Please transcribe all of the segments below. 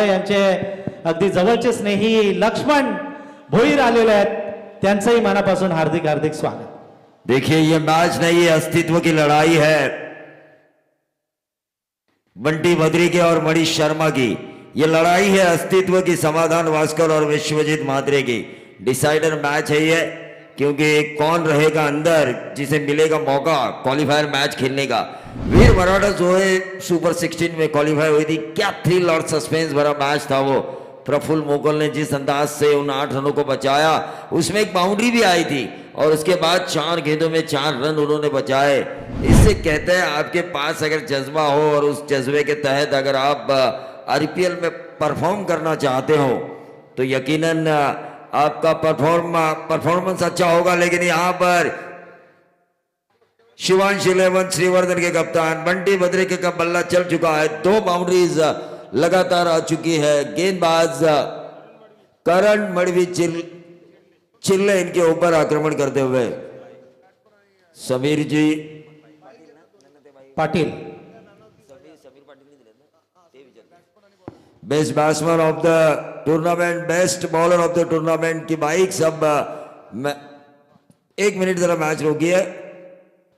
यांचे अगदी जवळचे स्नेही लक्ष्मण भोईर आलेले आहेत, त्यांचंही मनापासून हार्दिक हार्दिक स्वागत। देखिए ये मैच नहीं, ये अस्तित्व की लड़ाई है। बंटी बद्री की और मनीष शर्मा की ये लड़ाई है अस्तित्व की। समाधान भास्कर और विश्वजीत म्हात्रे की डिसाइडर मैच है ये, क्योंकि कौन रहेगा अंदर जिसे मिलेगा मौका क्वालिफायर मैच खेलने का। वीर मराठा जो है सुपर 16 में क्वालिफाई हुई थी, क्या थ्रिल और सस्पेंस भरा मैच था वो। प्रफुल्ल मोगल ने जिस अंदाज से उन 8 रनों को बचाया, उसमें एक बाउंड्री भी आई थी और उसके बाद 4 गेंदों में 4 रन उन्होंने बचाए। इससे कहते हैं आपके पास अगर जज्बा हो और उस जज्बे के तहत अगर आप आईपीएल में परफॉर्म करना चाहते हो तो यकीनन आपका परफॉर्मेंस अच्छा होगा। लेकिन यहाँ पर शिवांश 11 श्रीवर्धन के कप्तान बंटी बद्री के का बल्ला चल चुका है। 2 बाउंड्रीज लगातार आ चुकी है। गेंदबाज करण मड़वी चिल्ले इनके ऊपर आक्रमण करते हुए। Sameer ji Patil best batsman of the tournament, best bowler of the tournament की बाइक सब 1 मिनट जरा मैच रोकिए।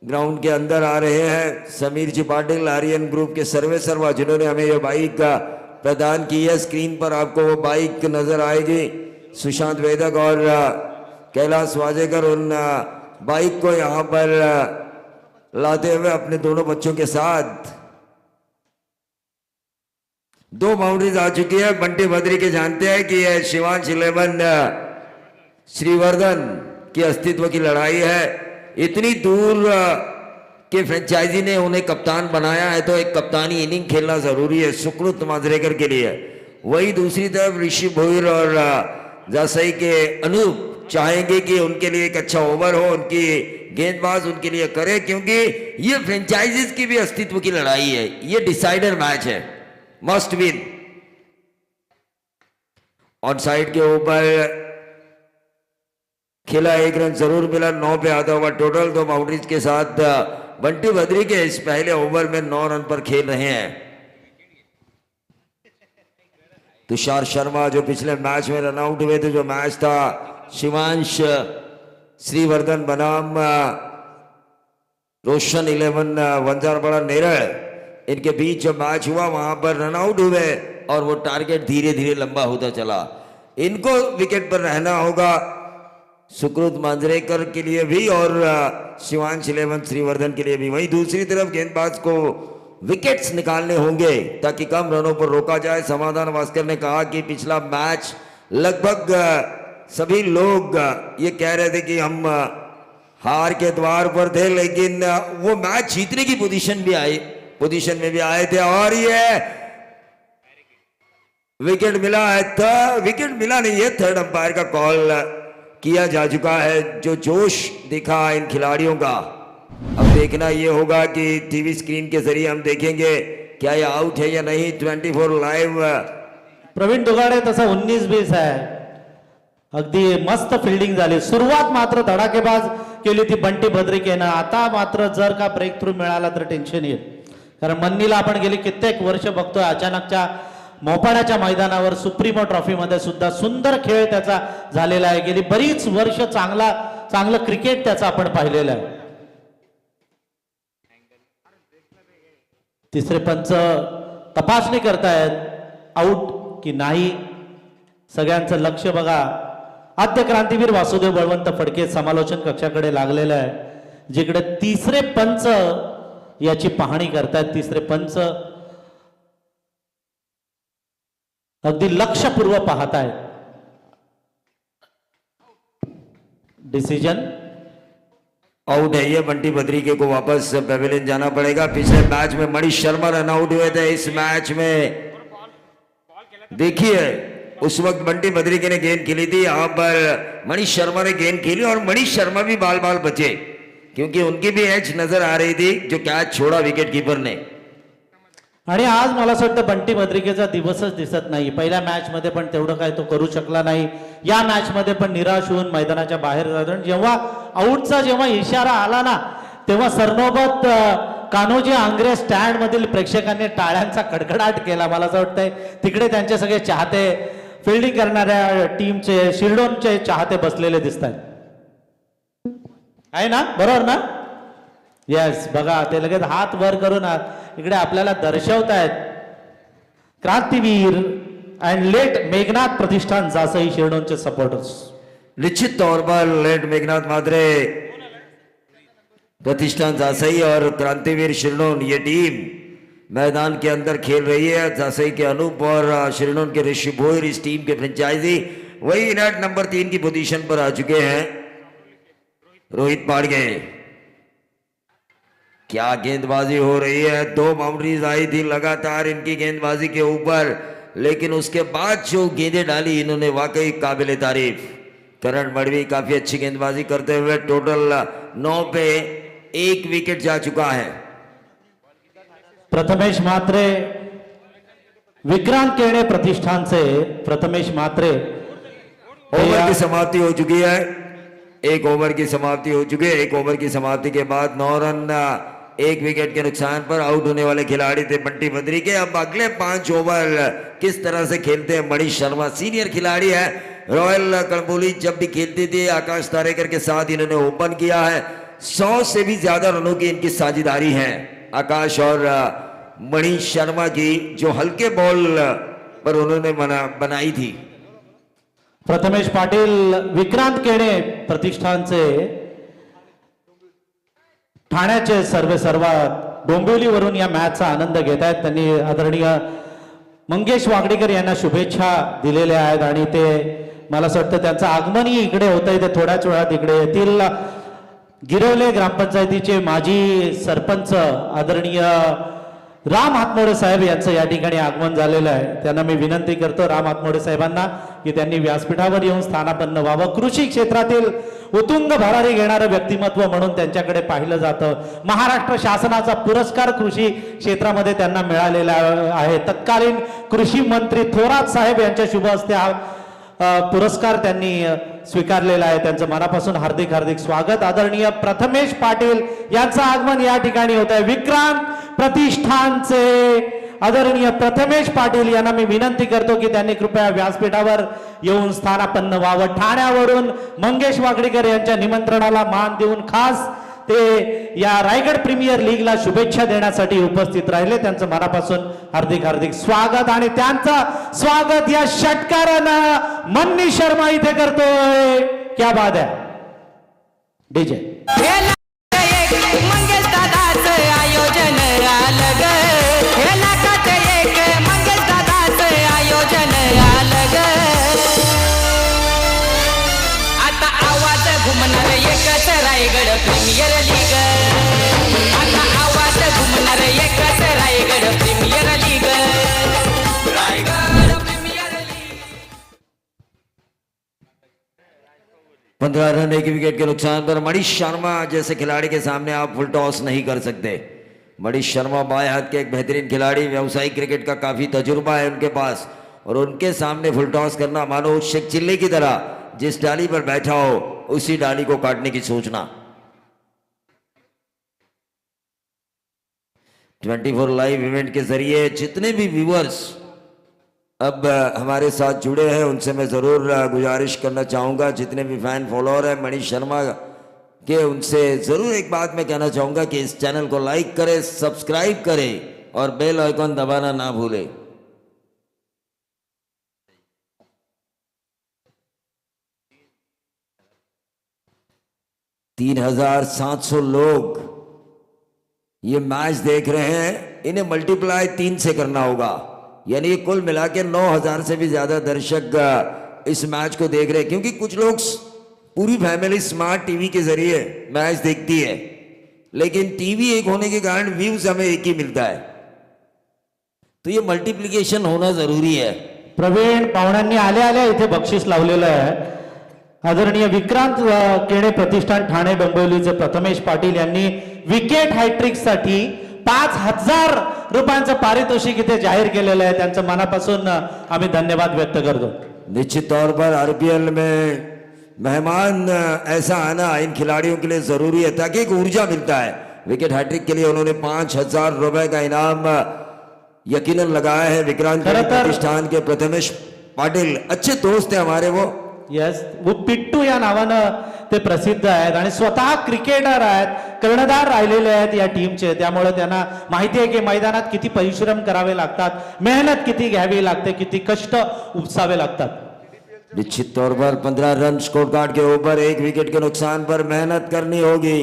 ग्राउंड के अंदर आ रहे हैं समीर जी पाटिल, आर्यन ग्रुप के सर्वेसर्वा, जिन्होंने हमें यह बाइक प्रदान की है। स्क्रीन पर आपको वो बाइक नजर आएगी। सुशांत वेदक और कैलाश वाजेकर उन बाइक को यहां पर लाते हुए अपने दोनों बच्चों के साथ। 2 बाउंड्रीज आ चुकी है। बंटी बद्री के जानते हैं कि यह शिवांश 11 श्रीवर्धन की अस्तित्व की लड़ाई है। इतनी दूर के फ्रेंचाइजी ने उन्हें कप्तान बनाया है तो एक कप्तानी इनिंग खेलना जरूरी है सुकृत मांजरेकर के लिए। वही दूसरी तरफ ऋषि भोईर और जासई के अनूप चाहेंगे कि उनके लिए एक अच्छा ओवर हो, उनकी गेंदबाज उनके लिए करे, क्योंकि ये फ्रेंचाइजीज की भी अस्तित्व की लड़ाई है। ये डिसाइडर मैच है, मस्ट विन। ऑन साइड के ऊपर खेला 1 रन जरूर मिला। 9 पे आता हुआ टोटल। 2 बाउंड्रीज के साथ बंटी बद्री के इस पहले ओवर में 9 रन पर खेल रहे हैं। तुषार शर्मा जो पिछले मैच में रन आउट हुए थे, जो मैच था शिवांश श्रीवर्धन बनाम रोशन 11 वंजारपाड़ा नेरल, इनके बीच जो मैच हुआ वहां पर रन आउट हुए और वो टारगेट धीरे धीरे लंबा होता चला। इनको विकेट पर रहना होगा, सुकृत मांजरेकर के लिए भी और शिवांश 11 श्रीवर्धन के लिए भी। वहीं दूसरी तरफ गेंदबाज को विकेट्स निकालने होंगे ताकि कम रनों पर रोका जाए। समाधान भास्कर ने कहा कि पिछला मैच लगभग सभी लोग ये कह रहे थे कि हम हार के द्वार पर थे, लेकिन वो मैच जीतने की पोजीशन में भी आए थे और ये विकेट मिला है। विकेट मिला नहीं है, थर्ड अंपायर का कॉल किया जा चुका है। जो जोश दिखा इन खिलाड़ियों का, अब देखना ये होगा कि टीवी स्क्रीन के जरिए हम देखेंगे क्या ये आउट है या नहीं। 24 लाइव प्रवीण दुगाडे तसा 19-20 आहे। अगदी मस्त फिल्डिंग झाली। सुरुवात मात्र धडाकेबाज केली ती बंटी बद्रिकेनं। आता मात्र जर का ब्रेक थ्रू मिळाला तर टेन्शन येईल, कारण मन्नीला आपण गेली कित्येक वर्ष बघतोय अचानकच्या मोपाड्याच्या मैदानावर सुप्रीमो ट्रॉफी मध्ये सुद्धा सुंदर खेळ त्याचा झालेला आहे। गेली बरीच वर्ष चांगलं क्रिकेट त्याचा आपण पाहिलेलं आहे। तिसरे पंच तपासणी करतायत आउट की नाही। सगळ्यांचं लक्ष बघा आद्य क्रांतीवीर वासुदेव बळवंत फडके समालोचन कक्षाकडे लागलेलं आहे, जिकडे तिसरे पंच याची पाहणी करतायत। तिसरे पंच अगदी लक्षपूर्वक पाहत आहेत। डिसीजन आउट है ये। बंटी बद्री को वापस पेविलियन जाना पड़ेगा। पिछले मैच में मनीष शर्मा रन आउट हुए थे। इस मैच में देखिए उस वक्त बंटी बद्री ने गेंद खेली थी, यहां पर मनीष शर्मा ने गेंद खेली और मनीष शर्मा भी बाल बचे, क्योंकि उनकी भी एज नजर आ रही थी जो कैच छोड़ा विकेट कीपर ने। आणि आज मला असं वाटतं बंटी बद्रिकेचा दिवसच दिसत नाही। पहिल्या मॅच मध्ये पण तेवढं काय तो करू शकला नाही। या मॅच मध्ये पण निराश होऊन मैदानाच्या बाहेर जातो। जेव्हा आउटचा जेव्हा इशारा आला ना, तेव्हा सरनोबत कान्होजी आंग्रे स्टँड मधील प्रेक्षकांनी टाळ्यांचा कडकडाट केला. मला असं वाटतंय तिकडे त्यांचे सगळे चाहते, फिल्डिंग करणाऱ्या टीमचे, शिरडोनचे चाहते बसलेले दिसत आहेत. आहे ना, बरोबर ना? येस, बघा ते लगेच हात वर करून इकडे आपल्याला दर्शवतायत. क्रांतीवीर अँड लेट मेघनाथ प्रतिष्ठान जासई शिरडोनचे सपोर्टर्स. निश्चित तौर पर लेट मेघनाथ मात्रे प्रतिष्ठान जासई और क्रांतिवीर शिरनोन ये टीम मैदान के अंदर खेल रही है. जासई के अनूप और शिरनोन के ऋषि भोईर इस टीम के फ्रेंचाइजी वही नेट नंबर 3 की पोजीशन पर आ चुके हैं. रोहित पाड़गे, क्या गेंदबाजी हो रही है. 2 बाउंड्रीज आई थी लगातार इनकी गेंदबाजी के ऊपर, लेकिन उसके बाद जो गेंदें डाली इन्होंने वाकई काबिल तारीफ. करण मडवी काफी अच्छी गेंदबाजी करते हुए टोटल 9 पे 1 विकेट जा चुका है. प्रथमेश मात्रे, विक्रांत केणे प्रतिष्ठान से प्रथमेश मात्रे. ओवर की समाप्ति हो चुकी है. 1 ओवर की समाप्ति हो चुकी है. 1 ओवर की समाप्ति के बाद 9 रन 1 विकेट के नुकसान पर आउट होने वाले खिलाड़ी थे बंटी बद्री के. अब अगले 5 ओवर किस तरह से खेलते हैं मनीष शर्मा, सीनियर खिलाड़ी है. रॉयल कणबोली जब भी खेलते थे आकाश तारेकर के साथ इन्होंने ओपन किया है. 100 से भी ज्यादा रनों की इनकी साझेदारी है आकाश और मनीष शर्मा की, जो हल्के बॉल पर उन्होंने बनाई थी. प्रथमेश पाटील विक्रांत केणे प्रतिष्ठानचे ठाण्याचे सर्वात डोंबिवलीवरून या मॅचचा आनंद घेत आहेत. त्यांनी आदरणीय मंगेश वागडेकर यांना शुभेच्छा दिलेल्या आहेत आणि ते मला असं वाटतं त्यांचं आगमनही इकडे होतंय. ते थोड्याच वेळात इकडे येतील. गिरवले ग्रामपंचायतीचे माजी सरपंच आदरणीय राम हातमोडे साहेब यांचं या ठिकाणी आगमन झालेलं आहे. त्यांना मी विनंती करतो राम हातमोडे साहेबांना की त्यांनी व्यासपीठावर येऊन स्थानापन्न व्हावं. कृषी क्षेत्रातील उत्तुंग भरारी घेणारं व्यक्तिमत्व म्हणून त्यांच्याकडे पाहिलं जातं. महाराष्ट्र शासनाचा पुरस्कार कृषी क्षेत्रामध्ये त्यांना मिळालेला आहे. तत्कालीन कृषी मंत्री थोरात साहेब यांच्या शुभ हस्ते हा पुरस्कार त्यांनी स्वीकारलेला आहे. त्यांचं मनापासून हार्दिक हार्दिक स्वागत. आदरणीय प्रथमेश पाटील यांचं आगमन या ठिकाणी होत आहे. विक्रांत प्रतिष्ठानचे आदरणीय प्रथमेश पाटील यांना मी विनंती करतो की त्यांनी कृपया व्यासपीठावर येऊन स्थानापन्न व्हावं. ठाण्यावरून मंगेश वागडेकर यांच्या निमंत्रणाला मान देऊन खास ते या रायगड प्रीमियर लीगला शुभेच्छा देण्यासाठी उपस्थित राहिले. त्यांचं मनापासून हार्दिक हार्दिक स्वागत आणि त्यांचं स्वागत या षटकारानं मनीष शर्मा इथे करतोय. क्या बात आहे डीजे. मंगेश दादाचं आयोजन आलं ग, हे लाखात एक मंगेश दादाचं आयोजन आलं ग. आता आवाज घुमणार एकच रायगड प्रीमियर लीग. आता आवाज घुमणार एकच Raigad premier league. Raigad premier league. 15 run 1 wicket के नुकसान पर मनीष शर्मा जैसे खिलाड़ी के सामने आप फुल टॉस नहीं कर सकते. मनीष शर्मा बाएं हाथ के एक बेहतरीन खिलाड़ी, व्यावसायिक क्रिकेट का काफी तजुर्बा है उनके पास, और उनके सामने फुल टॉस करना मानो शेख चिल्ले की तरह जिस डाली पर बैठा हो उसी डाली को काटने की सोचना. 24 लाइव इवेंट के जरिए जितने भी व्यूअर्स अब हमारे साथ जुड़े हैं उनसे मैं ज़रूर गुजारिश करना चाहूँगा, जितने भी फैन फॉलोअर हैं मनीष शर्मा के, उनसे ज़रूर एक बात मैं कहना चाहूँगा कि इस चैनल को लाइक करें, सब्सक्राइब करें और बेल आइकॉन दबाना ना भूलें. तीन 3,700 लोग ये मैच देख रहे हैं. इन्हें मल्टीप्लाई 3 से करना होगा, यानी कुल मिला के 9,000 से भी ज्यादा दर्शक इस मैच को देख रहे हैं. क्योंकि कुछ लोग पूरी फैमिली स्मार्ट टीवी के जरिए मैच देखती है, लेकिन टीवी एक होने के कारण व्यूज हमें एक ही मिलता है. तो ये मल्टीप्लिकेशन होना जरूरी है. प्रवीण पाहुण्यांनी आल्या आल्या इथे बक्षीस लावलेलं आहे. आदरणीय विक्रांत केणे प्रतिष्ठान ठाणे डोंबिवलीचे प्रथमेश पाटील यांनी विकेट हॅट्रिक साठी 5,000 रुपयांचं पारितोषिक इथे जाहीर केलेलं आहे. त्यांचं मनापासून आम्ही धन्यवाद व्यक्त करतो. निश्चित तौर पर आरपीएल में मेहमान ऐसा आना इन खिलाड़ियों के लिए जरूरी है, ताकि एक ऊर्जा मिलता है. विकेट हैट्रिक के लिए उन्होंने 5,000 रुपए का इनाम यकीनन लगाया है। विक्रांत खरं तर- प्रतिष्ठान के प्रथमेश पाटील अच्छे दोस्त है हमारे वो। येस, वो पिट्टू या नावानं ते प्रसिद्ध आहेत आणि स्वतः क्रिकेटर आहेत, कर्णधार राहिलेले आहेत या टीमचे, त्यामुळे त्यांना माहिती आहे की मैदानात किती परिश्रम करावे लागतात, मेहनत किती घ्यावी लागते, किती कष्ट उपसावे लागतात। निश्चित तौर पर 15 रन स्कोर कार्ड के ऊपर 1 विकेट के नुकसान पर मेहनत करनी होगी,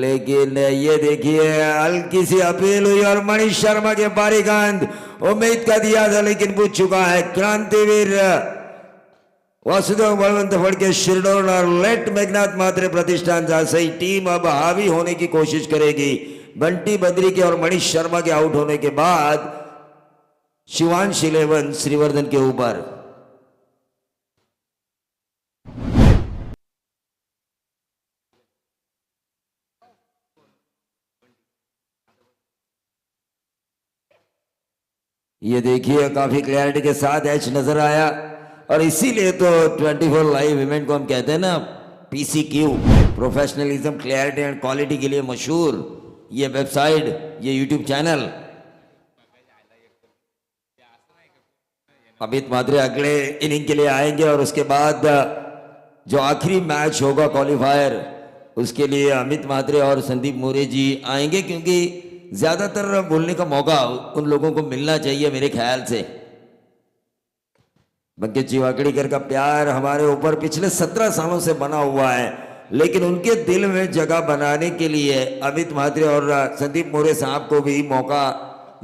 लेकिन ये देखिए हल्की सी अपील हुई और मनीष शर्मा के बारी गेंद उम्मीद का दिया था लेकिन पूछ चुका है। क्रांतिवीर वासुदेव बलवंत फड़के शिरडोन और लेट मेघनाथ मात्रे प्रतिष्ठान जैसे ही टीम अब हावी होने की कोशिश करेगी। बंटी बद्री के और मनीष शर्मा के आउट होने के बाद शिवांश 11 श्रीवर्धन के ऊपर। ये देखिए काफी क्लैरिटी के साथ एच नजर आया और इसीलिए तो 24 लाइव इवेंट को हम कहते हैं ना PCQ, professionalism clarity and quality के लिए मशहूर ये वेबसाइट, ये यूट्यूब चैनल। अमित मात्रे अगले इनिंग के लिए आएंगे और उसके बाद जो आखिरी मैच होगा क्वालिफायर उसके लिए अमित मात्रे और संदीप मोरे जी आएंगे, क्योंकि ज्यादातर बोलने का मौका उन लोगों को मिलना चाहिए मेरे ख्याल से। बंकित जी वाकड़ीकर का प्यार हमारे ऊपर पिछले 17 सालों से बना हुआ है, लेकिन उनके दिल में जगह बनाने के लिए अमित म्हात्रे और संदीप मोरे साहब को भी मौका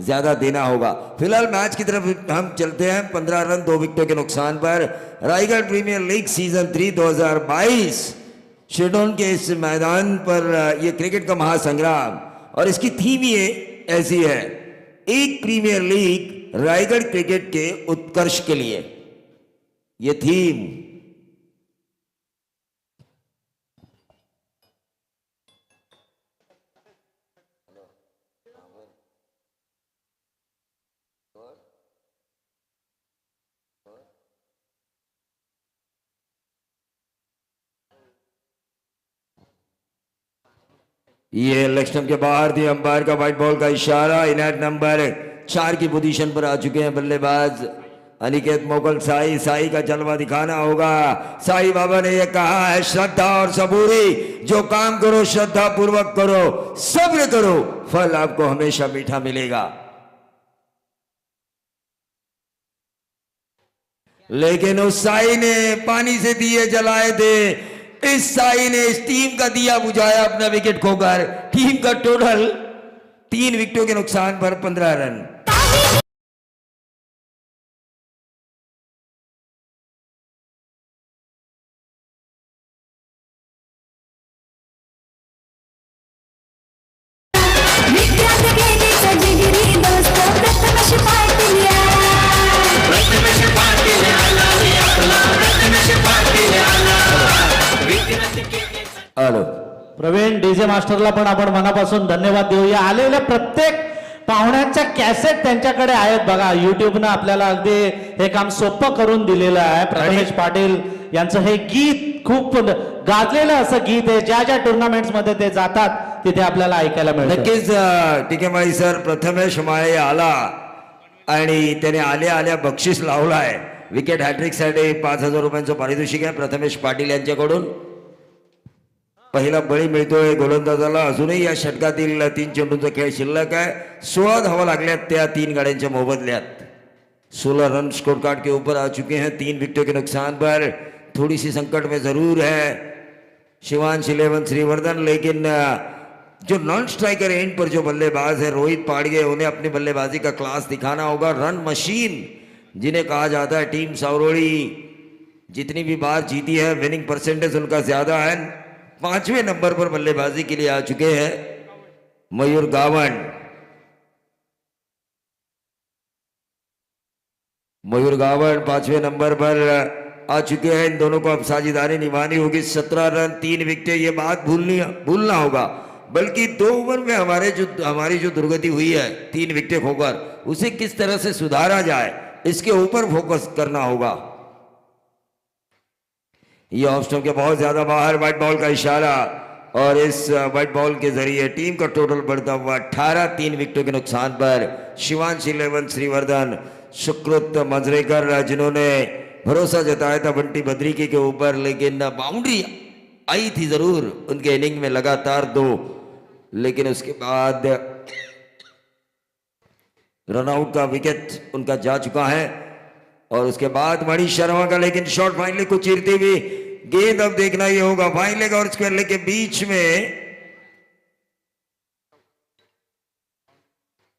ज्यादा देना होगा। फिलहाल मैच की तरफ हम चलते हैं। 15 रन 2 विकेटों के नुकसान पर Raigad premier league season 3 2022 Shirdon के इस मैदान पर यह क्रिकेट का महासंग्राम, और इसकी थीम ही ऐसी है, एक प्रीमियर लीग रायगढ़ क्रिकेट के उत्कर्ष के लिए। यह थीम ये लक्ष्मण के बाहर थी, अंपायर का व्हाइट बॉल का इशारा। इनएट नंबर 4 की पोजीशन पर आ चुके हैं बल्लेबाज अनिकेत मोगल साई। साई का जलवा दिखाना होगा। साई बाबा ने यह कहा है, श्रद्धा और सबूरी, जो काम करो श्रद्धा पूर्वक करो, सब्र करो, फल आपको हमेशा मीठा मिलेगा। लेकिन उस साई ने पानी से दिए जलाए थे, इस साई ने इस टीम का दिया बुझाया अपना विकेट खोकर। टीम का टोटल 3 विकेटों के नुकसान पर 15 रन। हॅलो प्रवीण डीजे मास्टरला पण आपण मनापासून धन्यवाद देऊया। आलेल्या प्रत्येक पाहुण्यांच्या कॅसेट त्यांच्याकडे आहेत बघा, युट्यूबनं आपल्याला अगदी हे काम सोपं करून दिलेलं आहे। प्रथमेश पाटील यांचं हे गीत खूप गाजलेलं असं गीत आहे, ज्या ज्या टुर्नामेंट्स मध्ये ते जातात तिथे आपल्याला ऐकायला मिळतं। नक्कीच टीकेमाई सर, प्रथमेश माळे आला आणि त्याने आल्या आल्या बक्षीस लावलाय। विकेट हॅट्रिक साठी 5,000 रुपयांचं पारितोषिक आहे प्रथमेश पाटील यांच्याकडून। पहिला बळी मिळतोय गोलंदाजाला। अजूनही या षटकातील 3 चेंडूंचा खेळ शिल्लक आहे। 16 धावा लागल्यात त्या 3 गाड्यांच्या मोबदल्यात। 16 रन स्कोर कार्ड के ऊपर आ चुके हैं 3 विकेटों के नुकसान पर। थोड़ी सी संकट में जरूर है शिवांश 11 श्रीवर्धन, लेकिन जो नॉन स्ट्राइकर एंड पर जो बल्लेबाज है रोहित पाड़गे, उन्हें अपनी बल्लेबाजी का क्लास दिखाना होगा। रन मशीन जिन्हें कहा जाता है, टीम सावरोड़ी जितनी भी बार जीती है विनिंग परसेंटेज उनका ज्यादा है। 5वें नंबर पर बल्लेबाजी के लिए आ चुके हैं मयूर गावन। मयूर गावन 5वें नंबर पर आ चुके हैं। इन दोनों को अब साझेदारी निभानी होगी। 17 रन 3 विकेटें, ये बात भूलना होगा। बल्कि 2 ओवर में हमारी जो दुर्गति हुई है 3 विकेटें खोकर, उसे किस तरह से सुधारा जाए इसके ऊपर फोकस करना होगा। ये ऑफ स्टंप के बहुत ज्यादा बाहर, व्हाइट बॉल का इशारा। और इस व्हाइट बॉल के जरिए टीम का टोटल बढ़ता हुआ 18, 3 विकेटों के नुकसान पर शिवांश 11 श्रीवर्धन, सुकृत मंजरेकर जिन्होंने भरोसा जताया था बंटी बद्रिकी के ऊपर, लेकिन बाउंड्री आई थी जरूर उनके इनिंग में लगातार 2, लेकिन उसके बाद रनआउट का विकेट उनका जा चुका है। और उसके बाद मनीष शर्मा का लेकिन शॉट फाइन लेग को चीरती हुई गेंद, अब देखना ये होगा फाइन लेग और स्क्वायर लेग के बीच में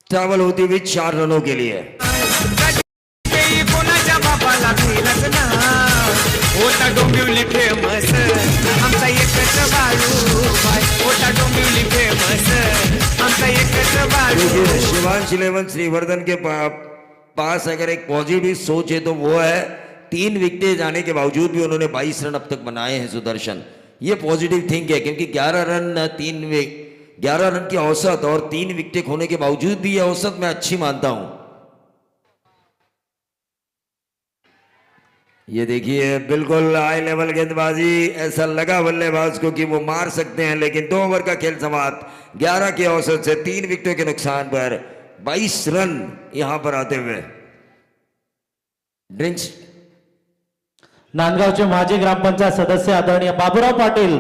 ट्रैवल होती हुई 4 रनों के लिए। कधी कोणाच्या बापाला भिलच ना, होता डोंबिवली फेमस आमचा एकच बाळू बाय, होता डोंबिवली फेमस आमचा एकच बाळू। देखिए शिवांश 11 श्रीवर्धन के पास अगर एक पॉजिटिव सोच है तो वो है 3 विकेटें जाने के बावजूद भी उन्होंने 22 रन अब तक बनाए हैं सुदर्शन। ये पॉजिटिव थिंक है, क्योंकि 11 रन की औसत और 3 विकेटें खोने के बावजूद भी ये औसत मैं अच्छी मानता हूं। ये देखिए बिल्कुल हाई लेवल गेंदबाजी, ऐसा लगा बल्लेबाज को कि वो मार सकते हैं, लेकिन 2 ओवर का खेल समाप्त 11 की औसत से 3 विकेटों के नुकसान पर 22 रन यहां पर आते हुए ड्रिंक्स। नांदगावचे माजी ग्रामपंचायत सदस्य आदरणीय बाबूराव पाटील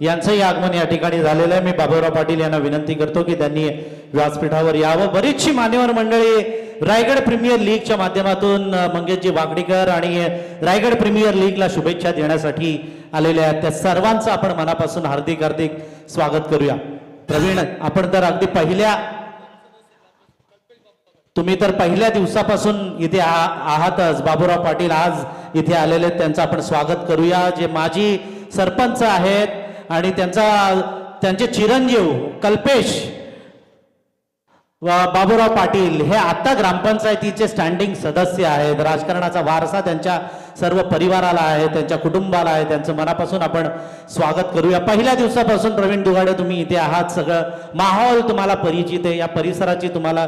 यांचंही आगमन या ठिकाणी झालेलं आहे। मी बाबूराव पाटील यांना विनंती करतो की त्यांनी व्यासपीठावर यावं। बरीचशी मान्यवर मंडळी रायगड प्रीमियर लीगच्या माध्यमातून मंगेशजी वाकडीकर आणि रायगड प्रीमियर लीगला शुभेच्छा देण्यासाठी आलेले आहेत, त्या सर्वांचं आपण मनापासून हार्दिक हार्दिक स्वागत करूया। प्रवीण, आपण तर अगदी तुम्ही तर पहिल्या दिवसापासून इथे आहातच। बाबूराव पाटील आज इथे आलेले, त्यांचं आपण स्वागत करूया। जे माजी सरपंच आहेत आणि त्यांचे चिरंजीव कल्पेश बाबूराव पाटील हे आता ग्रामपंचायतीचे स्टँडिंग सदस्य आहेत। राजकारणाचा वारसा त्यांच्या सर्व परिवाराला आहे, त्यांच्या कुटुंबाला आहे। त्यांचं मनापासून आपण स्वागत करूया। पहिल्या दिवसापासून प्रवीण दुगाडे तुम्ही इथे आहात, सगळं माहोल तुम्हाला परिचित आहे, या परिसराची तुम्हाला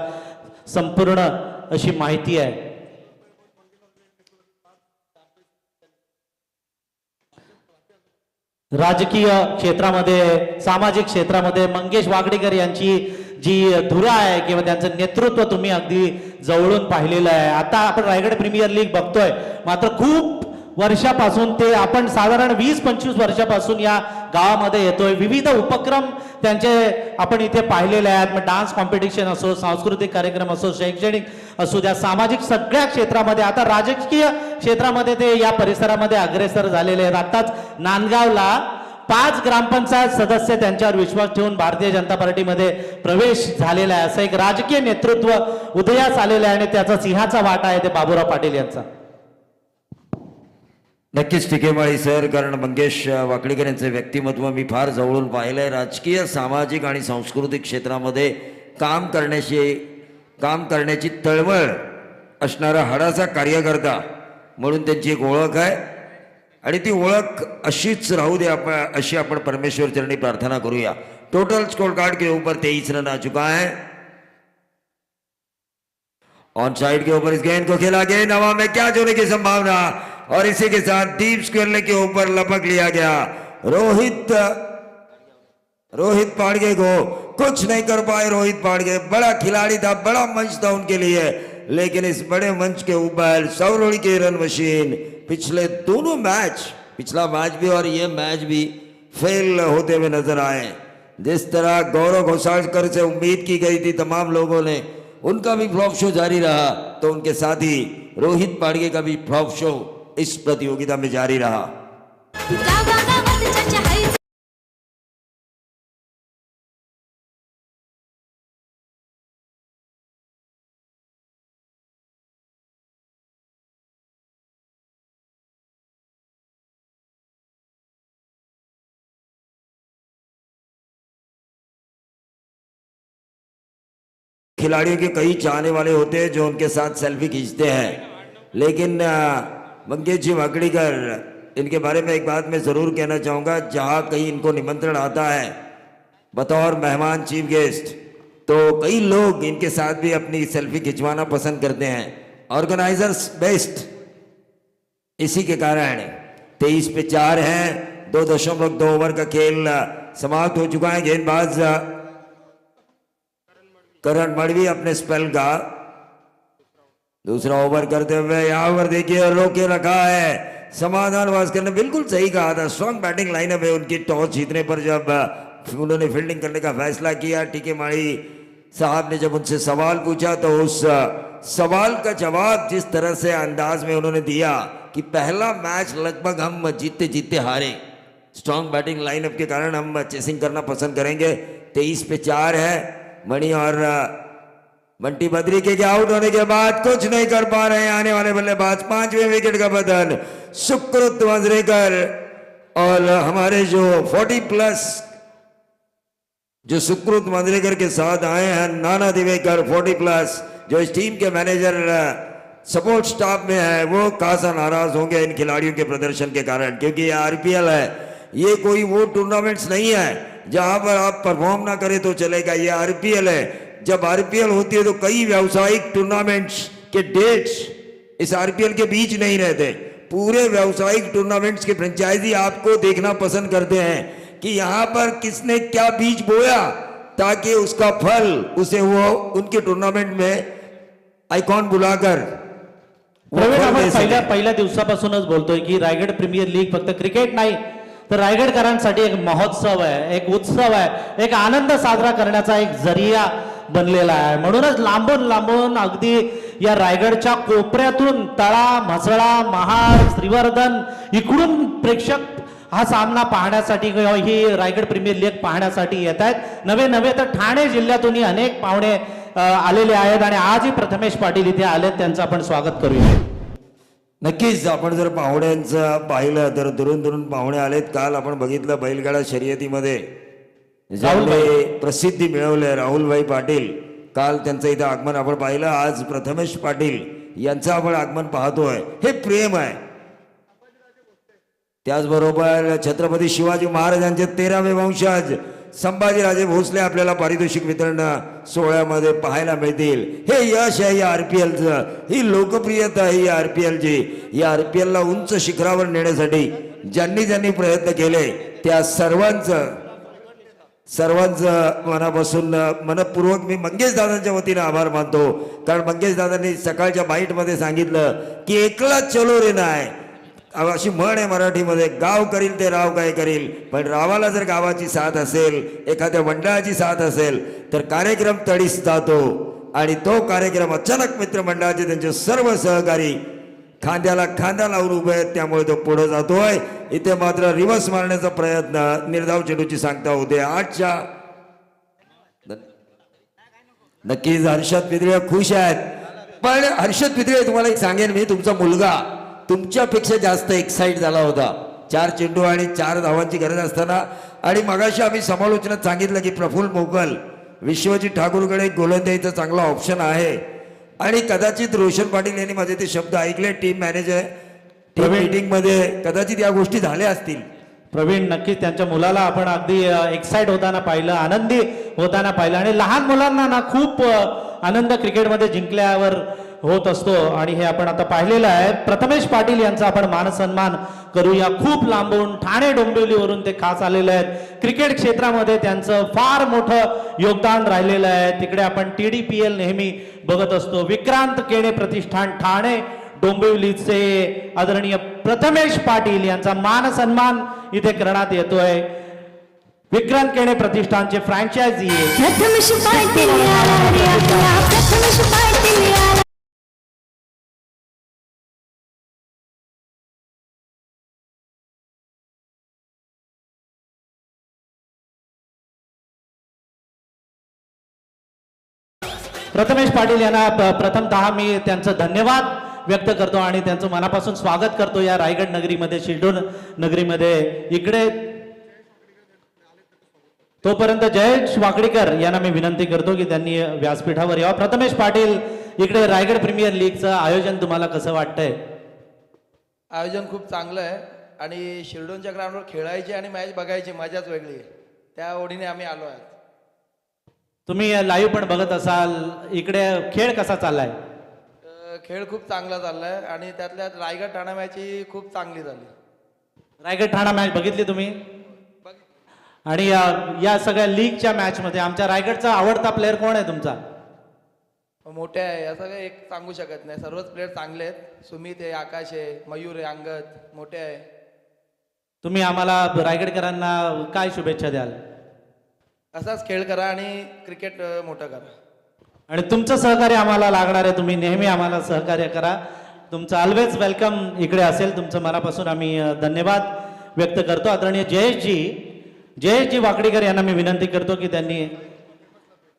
संपूर्ण अशी माहिती आहे। राजकीय क्षेत्रामध्ये, सामाजिक क्षेत्रामध्ये मंगेश वाकडीकर यांची जी धुरा आहे किंवा त्यांचं नेतृत्व तुम्ही अगदी जवळून पाहिलेलं आहे। आता आपण रायगड प्रीमियर लीग बघतोय, मात्र खूप वर्षापासून ते आपण साधारण 20-25 वर्षापासून या गावामध्ये येतोय। विविध उपक्रम त्यांचे आपण इथे पाहिलेले आहेत। मग डान्स कॉम्पिटिशन असो, सांस्कृतिक कार्यक्रम असो, शैक्षणिक असो, त्या सामाजिक सगळ्या क्षेत्रामध्ये, आता राजकीय क्षेत्रामध्ये ते या परिसरामध्ये अग्रेसर झालेले आहेत। आताच नांदगावला 5 ग्रामपंचायत सदस्य त्यांच्यावर विश्वास ठेवून भारतीय जनता पार्टीमध्ये प्रवेश झालेला आहे। असं एक राजकीय नेतृत्व उदयास आलेलं आहे आणि त्याचा सिंहाचा वाटा आहे ते बाबूराव पाटील यांचा। नक्कीच टिकेमाळी सर, कारण मंगेश वाकडीकर यांचे व्यक्तिमत्व मी फार जवळून पाहिलंय। राजकीय, सामाजिक आणि सांस्कृतिक क्षेत्रामध्ये काम करण्याची तळमळ असणारा हाडाचा कार्यकर्ता म्हणून त्यांची एक ओळख आहे आणि ती ओळख अशीच राहू दे, अशी आपण परमेश्वर चरणी प्रार्थना करूया। टोटल स्कोर कार्ड के ऊपर 23 रन आ चुका है। ऑन साइड के ऊपर इस गेंद को खेला, गेंद हवा में क्या होने की संभावना, और इसी के साथ डीप स्क्वेयर के ऊपर लपक लिया गया। रोहित पाड़गे को कुछ नहीं कर पाए। रोहित पाड़गे बड़ा खिलाड़ी था, बड़ा मंच था उनके लिए, लेकिन इस बड़े मंच के ऊपर सौरड़ी की रन मशीन पिछले दोनों मैच, पिछला मैच भी और ये मैच भी फेल होते हुए नजर आए। जिस तरह गौरव घोषालकर से उम्मीद की गई थी तमाम लोगों ने, उनका भी फ्लॉप शो जारी रहा, तो उनके साथ ही रोहित पाड़गे का भी फ्लॉप शो इस प्रतियोगिता में जारी रहा। खिलाड़ियों के कई चाहने वाले होते हैं जो उनके साथ सेल्फी खींचते हैं, लेकिन मंगेश जी वाकडीकर, इनके बारे में एक बात मैं जरूर कहना चाहूँगा। जहाँ कहीं इनको निमंत्रण आता है बतौर मेहमान चीफ गेस्ट, तो कई लोग इनके साथ भी अपनी सेल्फी खिंचवाना पसंद करते हैं। ऑर्गेनाइजर्स बेस्ट, इसी के कारण 23 पे 4 हैं। 2.2 ओवर का खेल समाप्त हो चुका है। गेंदबाज करण मड़वी अपने स्पेल का दूसरा ओवर करते हुए यहाँ पर देखिए रोके रखा है। समाधान वास्कर ने बिल्कुल सही कहा था, स्ट्रॉन्ग बैटिंग लाइनअप है उनकी। टॉस जीतने पर जब उन्होंने फील्डिंग करने का फैसला किया, टीके माड़ी साहब ने जब उनसे सवाल पूछा तो उस सवाल का जवाब जिस तरह से अंदाज में उन्होंने दिया कि पहला मैच लगभग हम जीतते जीतते हारे, स्ट्रॉन्ग बैटिंग लाइनअप के कारण हम चेसिंग करना पसंद करेंगे। 23 पे 4 है। मणि और बंटी बद्री के आउट होने के बाद कुछ नहीं कर पा रहे हैं आने वाले बल्लेबाज। 5वें विकेट का बदन सुकृत मांजरेकर और हमारे जो 40+ जो सुकृत मांजरेकर के साथ आए हैं नाना दिवेकर 40+, जो इस टीम के मैनेजर सपोर्ट स्टाफ में है, वो खासा नाराज होंगे इन खिलाड़ियों के प्रदर्शन के कारण, क्योंकि ये आरपीएल है, ये कोई वो टूर्नामेंट्स नहीं है जहां पर आप परफॉर्म ना करें तो चलेगा। ये आरपीएल है। जब आरपीएल होती है तो कई व्यावसायिक टूर्नामेंट्स के डेट्स इस आरपीएल के बीच नहीं रहते। पूरे व्यावसायिक टूर्नामेंट्स के फ्रेंचाइजी आपको देखना पसंद करते हैं कि यहाँ पर किसने क्या बीज बोया, ताकि उसका फल उसे वो उनके टूर्नामेंट में आइकॉन बुलाकर प्रवीण, आपण पहिल्या दिवसापासूनच बोलतोय की रायगड प्रीमियर लीग फक्त क्रिकेट नाही तर रायगडकरांसाठी एक महोत्सव आहे, एक उत्सव आहे, एक आनंद साजरा करण्याचा एक जरिया बनलेला आहे। म्हणूनच लांबून लांबून अगदी या रायगडच्या कोपऱ्यातून तळा, म्हसळा, महाड, श्रीवर्धन इकडून प्रेक्षक हा सामना पाहण्यासाठी किंवा ही रायगड प्रीमियर लीग पाहण्यासाठी येत आहेत। नवे तर ठाणे जिल्ह्यातूनही अनेक पाहुणे आलेले आहेत आणि आजही प्रथमेश पाटील इथे आलेत, त्यांचं आपण स्वागत करूया। नक्कीच आपण जर पाहुण्यांचं पाहिलं तर दुरून दुरून पाहुणे आलेत। काल आपण बघितलं बैलगाडा शर्यतीमध्ये ज्यांनी प्रसिद्धी मिळवली राहुलभाई पाटील, काल त्यांचं इथं आगमन आपण पाहिलं। आज प्रथमेश पाटील यांचं आपण आगमन पाहतोय, हे प्रेम आहे। त्याचबरोबर छत्रपती शिवाजी महाराजांचे 13वे वंशज संभाजीराजे भोसले आपल्याला पारितोषिक वितरण सोहळ्यामध्ये पाहायला मिळतील। हे यश आहे या आरपीएलचं, ही लोकप्रियता आहे या आरपीएलची। या आरपीएलला उंच शिखरावर नेण्यासाठी ज्यांनी ज्यांनी प्रयत्न केले त्या सर्वांचं मनापासून मनपूर्वक मी मंगेश दादांच्या वतीने आभार मानतो। कारण मंगेश दादांनी सकाळच्या बाईटमध्ये सांगितलं की एकला चलो रे नाही, अशी म्हण आहे मराठीमध्ये, गाव करील ते राव काय करील, पण रावाला जर गावाची साथ असेल, एखाद्या मंडळाची साथ असेल तर कार्यक्रम तडीस जातो। आणि तो कार्यक्रम अचानक मित्रमंडळाचे त्यांचे सर्व सहकारी खांद्याला खांदा लावून उभे आहेत, त्यामुळे तो पुढे जातोय। इथे मात्र रिव्हर्स मारण्याचा प्रयत्न निर्धाव चेंडूची सांगता होते 8च्या। नक्कीच हर्षद पिदळे खुश आहेत, पण हर्षद पिदळे तुम्हाला एक सांगेन मी, तुमचा मुलगा तुमच्यापेक्षा जास्त एक्साइट झाला होता। 4 चेंडू आणि 4 धावांची गरज असताना, आणि मगाशी आम्ही समालोचनात सांगितलं की प्रफुल्ल मोकल विश्वजित ठाकूरकडे गोलंदाजीचा चांगला ऑप्शन आहे, आणि कदाचित रोशन पाटील यांनी माझे ते शब्द ऐकले टीम मॅनेजर टीम मीटिंग मध्ये, कदाचित या गोष्टी झाल्या असतील। प्रवीण, नक्कीच त्यांच्या मुलाला आपण अगदी एक्साइट होताना पाहिलं, आनंदी होताना पाहिलं, आणि लहान मुलांना ना खूप आनंद क्रिकेटमध्ये जिंकल्यावर होत असतो, आणि हे आपण आता पाहिलेलं आहे। प्रथमेश पाटील यांचा आपण मानसन्मान करूया। खूप लांबून ठाणे डोंबिवलीवरून ते खास आलेले आहेत। क्रिकेट क्षेत्रामध्ये त्यांचं फार मोठं योगदान राहिलेलं आहे। तिकडे आपण TDPL नेहमी बघत असतो। विक्रांत केणे प्रतिष्ठान ठाणे डोंबिवलीचे आदरणीय प्रथमेश पाटील यांचा मानसन्मान इथे करण्यात येतोय। विक्रांत केणे प्रतिष्ठानचे फ्रँचायझी प्रथमेश पाटील आला रे आपला, प्रथमेश पाटील आला। प्रथमेश पाटील यांना प्रथमतः मी त्यांचं धन्यवाद व्यक्त करतो आणि त्यांचं मनापासून स्वागत करतो या रायगड नगरीमध्ये, शिल्डोन नगरीमध्ये। इकडे तोपर्यंत जयेश वाकडीकर यांना मी विनंती करतो की त्यांनी व्यासपीठावर यावं। प्रथमेश पाटील, इकडे रायगड प्रीमियर लीगचं आयोजन तुम्हाला कसं वाटतंय? आयोजन खूप चांगलं आहे, आणि शिल्डोनच्या ग्राउंडवर खेळायची आणि मॅच बघायची मजाच वेगळी आहे, त्या ओढीने आम्ही आलो आहोत। तुम्ही लाईव्ह पण बघत असाल, इकडे खेळ कसा चाललाय? खेळ खूप चांगला चाललाय, आणि त्यातल्या रायगड ठाणा मॅच ही खूप चांगली झाली। रायगड ठाणा मॅच बघितली तुम्ही? आणि या सगळ्या लीगच्या मॅचमध्ये आमच्या रायगडचा आवडता प्लेअर कोण आहे तुमचा? मोठे आहे असं काही एक सांगू शकत नाही, सर्वच प्लेयर चांगले आहेत. सुमित आहे, आकाश आहे, मयूर आहे, अंगद मोठे आहे. तुम्ही आम्हाला रायगडकरांना काय शुभेच्छा द्याल? असाच खेळ करा आणि क्रिकेट मोठं करा. आणि तुमचं सहकार्य आम्हाला लागणार आहे, तुम्ही नेहमी आम्हाला सहकार्य करा. तुमचं ऑलवेज वेलकम इकडे असेल. तुमचं मनापासून आम्ही धन्यवाद व्यक्त करतो. आदरणीय जयेशजी वाकडीकर यांना मी विनंती करतो की त्यांनी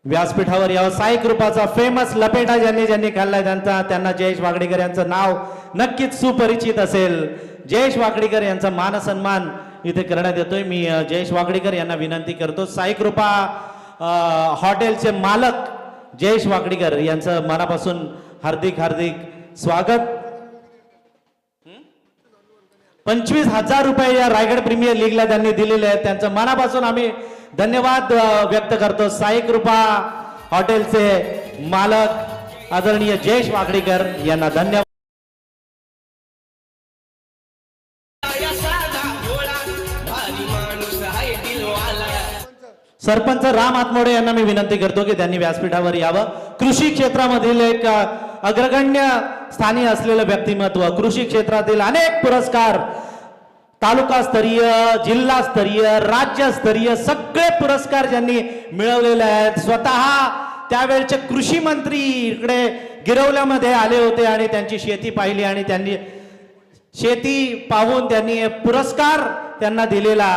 व्यासपीठावर यावं. साई कृपाचा फेमस लपेटा ज्यांनी खाल्लाय त्यांना जयेश वाकडीकर यांचं नाव नक्कीच सुपरिचित असेल. जयेश वाकडीकर यांचा मान सन्मान इथे करण्यात येतोय. मी जयेश वाकडीकर यांना विनंती करतो. साई कृपा हॉटेलचे मालक जयेश वाकडीकर यांचं मनापासून हार्दिक स्वागत. 25,000 रुपये या रायगड प्रीमियर लीगला त्यांनी दिलेले आहेत. त्यांचं मनापासून आम्ही धन्यवाद व्यक्त करतो. साई कृपा हॉटेलचे मालक आदरणीय जयेश वाकडीकर यांना धन्यवाद. सरपंच राम आत्मोडे यांना मी विनंती करतो की त्यांनी व्यासपीठावर यावं. कृषी क्षेत्रामधील एक अग्रगण्य स्थानी असलेलं व्यक्तिमत्व, कृषी क्षेत्रातील अनेक पुरस्कार, तालुकास्तरीय, जिल्हास्तरीय, राज्यस्तरीय सगळे पुरस्कार ज्यांनी मिळवलेले आहेत. स्वतः त्यावेळचे कृषी मंत्री इकडे गिरवल्यामध्ये आले होते आणि त्यांची शेती पाहिली आणि त्यांनी शेती पाहून त्यांनी पुरस्कार त्यांना दिलेला.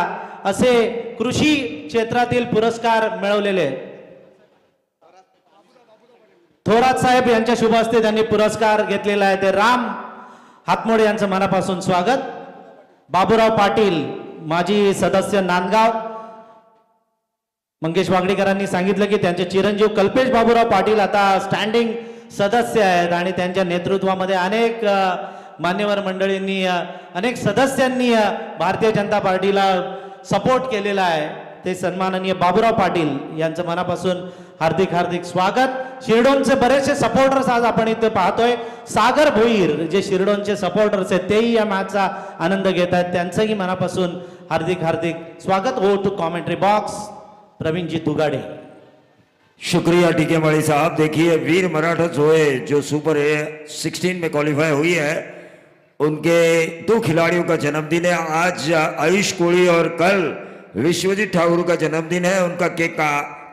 असे कृषी क्षेत्रातील पुरस्कार मिळवलेले थोरात साहेब यांच्या शुभ हस्ते त्यांनी पुरस्कार घेतलेला आहे. ते राम हातमोडे यांचं मनापासून स्वागत. बाबूराव पाटील माजी सदस्य नांदगाव, मंगेश वाकडीकरांनी सांगितलं की त्यांचे चिरंजीव कल्पेश बाबूराव पाटील आता स्टँडिंग सदस्य आहेत आणि त्यांच्या नेतृत्वामध्ये अनेक मान्यवर मंडळींनी, अनेक सदस्यांनी भारतीय जनता पार्टीला सपोर्ट केलेला आहे. ते सन्माननीय बाबूराव पाटील यांचं मनापासून हार्दिक स्वागत. शिरडोनचे बरेचसे सपोर्टर्स आज आपण इथे पाहतोय. सागर भोईर जे शिरडोनचे सपोर्टर्स आहेत तेही या मॅचचा आनंद घेत आहेत. त्यांचंही मनापासून हार्दिक स्वागत. हो to commentary box Pravinji Dugade. शुक्रिया टीके माली साहब. देखिए वीर मराठा जोए जो सुपर 16 में क्वालिफाई हुई है, उनके 2 खिलाड़ियों का जन्मदिन है आज. आयुष कोहली और कल विश्वजीत ठाकुर का जन्मदिन है. उनका केक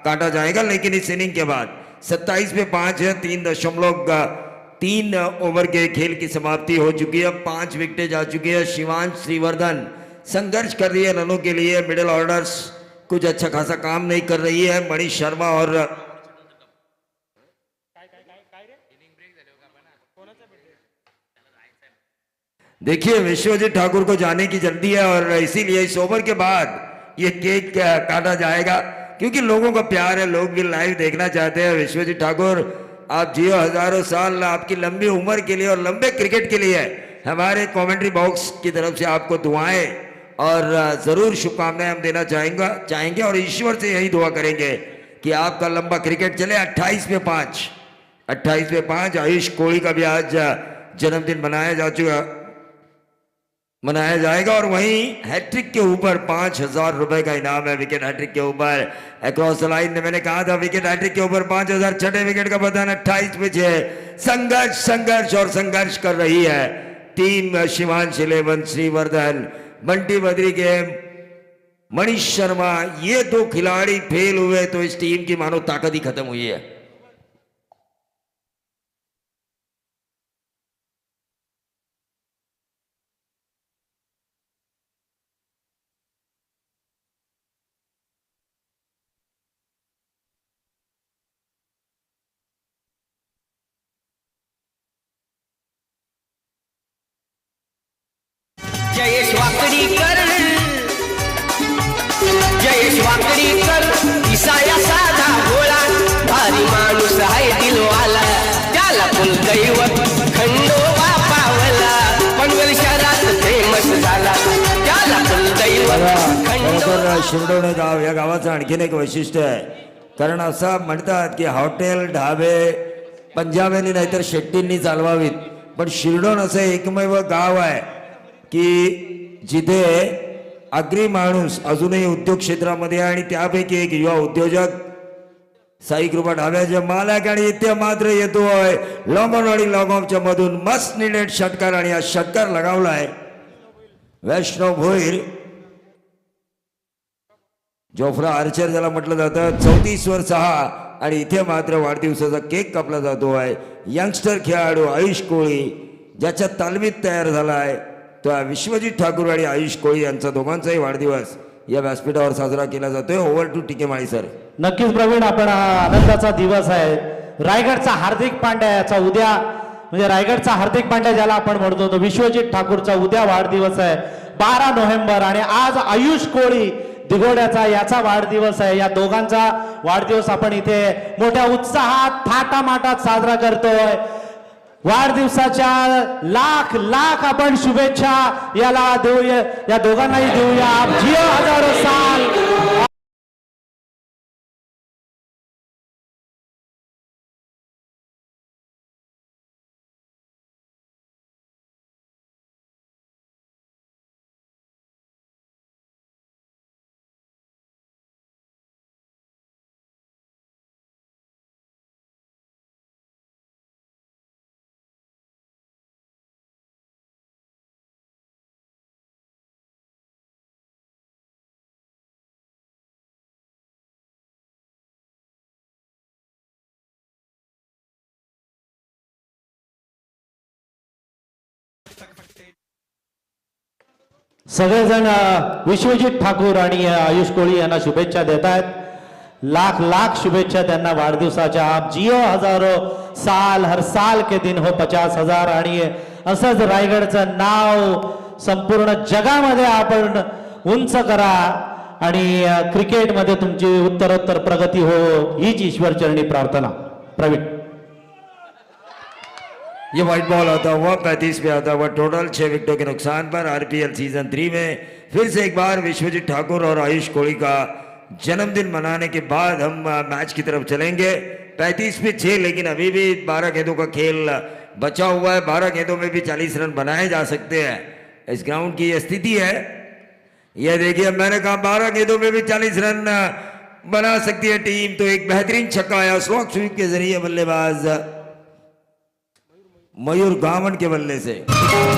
काटा जाएगा, लेकिन इस इनिंग के बाद 27 पे 5 है. 3.3 ओवर के खेल की समाप्ति हो चुकी है. 5 विकेटें जा चुकी है. शिवांश श्रीवर्धन संघर्ष कर रही है रनों के लिए. मिडिल ऑर्डर्स कुछ अच्छा खासा काम नहीं कर रही है. मनीष शर्मा और देखिए विश्वजीत ठाकुर को जाने की जल्दी है और इसीलिए इस ओवर के बाद ये केक काटा जाएगा, क्योंकि लोगों का प्यार है, लोग भी लाइव देखना चाहते हैं. विश्वजीत ठाकुर आप जियो हजारों साल. आपकी लंबी उम्र के लिए और लंबे क्रिकेट के लिए हमारे कमेंट्री बॉक्स की तरफ से आपको दुआएं और जरूर शुभकामनाएं हम देना चाहेंगे और ईश्वर से यही दुआ करेंगे कि आपका लंबा क्रिकेट चले. 28 पे 5 आयुष कोहली का भी आज जन्मदिन मनाया जाएगा और वहीं हैट्रिक के ऊपर 5,000 रुपए का इनाम है. विकेट हैट्रिक के ऊपर अक्रॉस द लाइन. मैंने कहा था विकेट हैट्रिक के ऊपर 5,000. छठे विकेट का बदन 28 पे 6. संघर्ष कर रही है टीम शिवांश 11 श्रीवर्धन, बंटी बद्री के मनीष शर्मा. ये 2 खिलाड़ी फेल हुए तो इस टीम की मानो ताकत ही खत्म हुई है. जयेश वाकडीकर इसाया साधा भोळा, भारी माणूस आहे दिलवाला. त्याला कुलदैवत खंडोबा पावला, पनवेल शहरात फेमस झाला. त्याला कुलदैवत खंडोबा. शिरडोणे गाव या गावाचं आणखीन एक वैशिष्ट्य आहे, कारण असं म्हणतात की हॉटेल ढाबे पंजाब्यांनी नाहीतर शेट्टींनी चालवावीत, पण शिरडोण असं एकमेव गाव आहे की जिथे अग्री माणूस अजूनही उद्योग क्षेत्रामध्ये आहे आणि त्यापैकी एक युवा उद्योजक साई कृपा ढाब्याचे मालक आणि इथे मात्र येतोय लॉंगॉनवाडी लॉंगॉमच्या मधून मस्ट निडेड षटकार आणि हा षटकार लगावलाय वैष्णव भोईर. जोफ्रा आर्चर ज्याला म्हटलं जातं 34 वर 6 आणि इथे मात्र वाढदिवसाचा केक कापला जातोय. यंगस्टर खेळाडू आयुष कोळी ज्याच्या तालमीत तयार झालाय तो विश्वजित ठाकूर आणि आयुष कोळी यांचा दोघांचाही वाढदिवस या व्यासपीठावर साजरा केला जातोय. ओव्हर टू टीके माळी सर. नक्कीच प्रवीण, आपण हा आनंदाचा दिवस आहे. रायगडचा हार्दिक पांड्या याचा उद्या म्हणजे रायगडचा हार्दिक पांड्या ज्याला आपण म्हणतो तो विश्वजित ठाकूरचा उद्या वाढदिवस आहे 12 नोव्हेंबर आणि आज आयुष कोळी दिघोड्याचा याचा वाढदिवस आहे. या दोघांचा वाढदिवस आपण इथे मोठ्या उत्साहात थाटामाटात साजरा करतोय. वाढदिवसाच्या लाख लाख आपण शुभेच्छा याला देऊया, या दोघांनाही देऊया. आप जियो हजारो साल. सगळेजण विश्वजित ठाकूर आणि आयुष कोळी यांना शुभेच्छा देत आहेत. लाख लाख शुभेच्छा त्यांना वाढदिवसाच्या. आप जियो हजारो साल, हर साल के दिन हो 50,000. आणि असंच रायगडचं नाव संपूर्ण जगामध्ये आपण उंच करा आणि क्रिकेटमध्ये तुमची उत्तरोत्तर प्रगती हो हीच ईश्वरचरणी प्रार्थना. प्रवीण. ये व्हाइट बॉल आता हुआ 35 पे आता हुआ टोटल 6 विकेटों के नुकसान पर. आरपीएल सीजन 3 में फिर से एक बार विश्वजीत ठाकुर और आयुष कोहली का जन्मदिन मनाने के बाद हम मैच की तरफ चलेंगे. 35 पे 6, लेकिन अभी भी 12 गेंदों का खेल बचा हुआ है. 12 गेंदों में भी 40 रन बनाए जा सकते हैं. इस ग्राउंड की यह स्थिति है. यह देखिए, मैंने कहा 12 गेंदों में भी 40 रन बना सकती है टीम. तो एक बेहतरीन छक्का आया स्लॉक स्वीप के जरिए बल्लेबाज मयूर गावण के बल्ले से.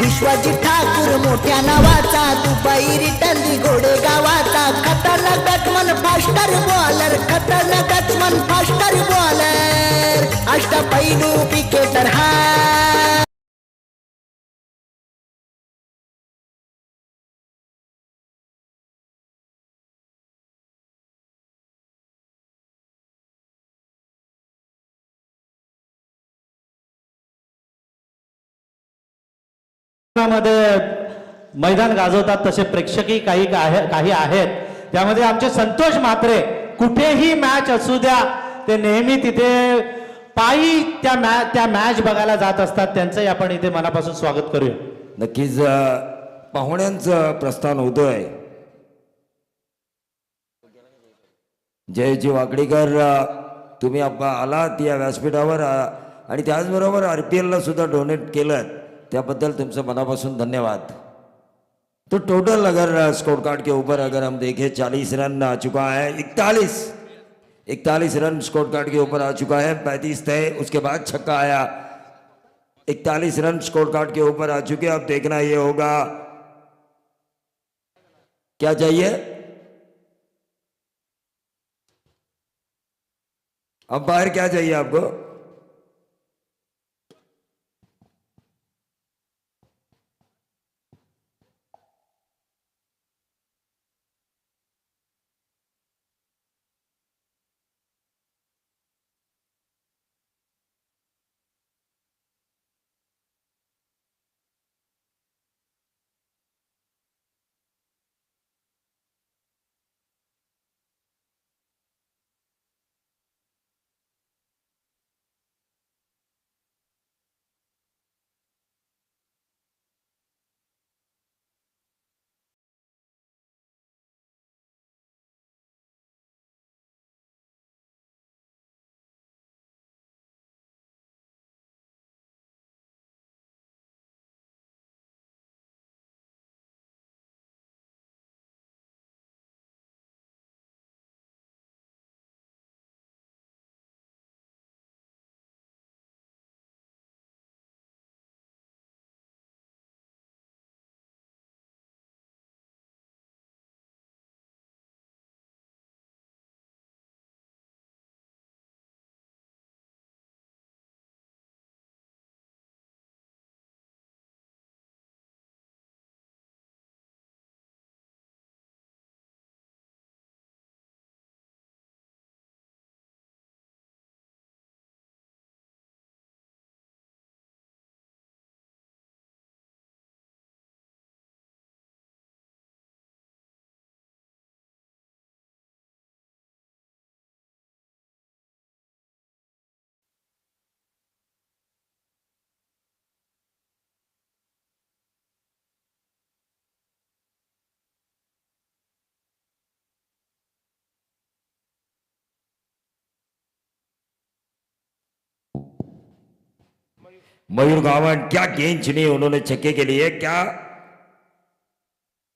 विश्वजित ठाकूर मोठ्या नावाचा दुबई रिटर्न घोडे गावाचा खतरनाक बॅट्समन फास्टर बॉलर खतरनाक बॅट्समन फास्टर बॉलर अष्टपैलू क्रिकेटर हा. मध्ये मैदान गाजवतात तसे प्रेक्षकही काही आहेत. त्यामध्ये आमचे संतोष म्हात्रे कुठेही मॅच असू द्या ते नेहमी तिथे पायी त्या मॅच बघायला जात असतात. त्यांचंही आपण इथे मनापासून स्वागत करूया. नक्कीच पाहुण्यांचं प्रस्थान होतोय. जयजी वाकडीकर, तुम्ही आलात या व्यासपीठावर आणि त्याचबरोबर RPL ला सुद्धा डोनेट केलं, त्याबद्दल तुमचं मनापासून धन्यवाद. तो टोटल अगर स्कोर कार्ड के ऊपर अगर हम देखें 40 रन आ चुका है. 41 रन स्कोर कार्ड के ऊपर आ चुका है. 35 तय, उसके बाद छक्का आया. 41 रन स्कोर कार्ड के ऊपर आ चुके. अब देखना ये होगा क्या चाहिए. अंपायर क्या चाहिए आपको. मयूर गावन क्या गेंद चुनी उन्होंने छक्के के लिए, क्या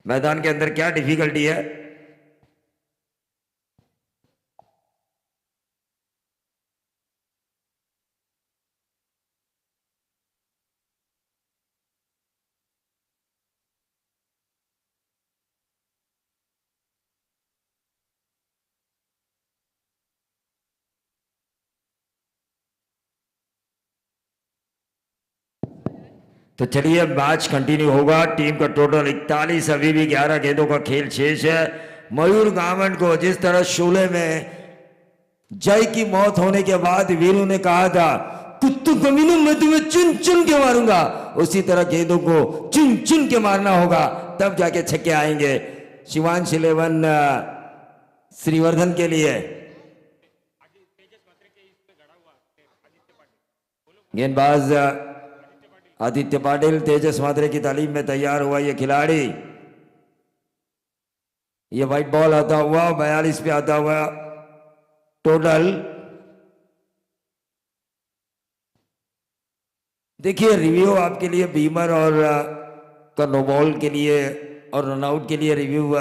मैदान के अंदर क्या डिफिकल्टी है। तो चलिए मैच कंटिन्यू होगा। टीम का टोटल 41, अभी भी 11 गेंदों का खेल शेष है। मयूर गावंड को जिस तरह शोले में जय की मौत होने के बाद वीरू ने कहा था कुत्तू कमीनों मैं तुम्हें चुन चुन के मारूंगा, उसी तरह गेंदों को चुन चुन के मारना होगा, तब जाके छक्के आएंगे। शिवांश 11 श्रीवर्धन के लिए गेंदबाज आदित्य पाटिल तेजस मात्रे की तालीम में तैयार हुआ ये खिलाड़ी। ये व्हाइट बॉल आता हुआ 42 पे आता हुआ टोटल। देखिए रिव्यू आपके लिए बीमर और का नो बॉल के लिए और रनआउट के लिए रिव्यू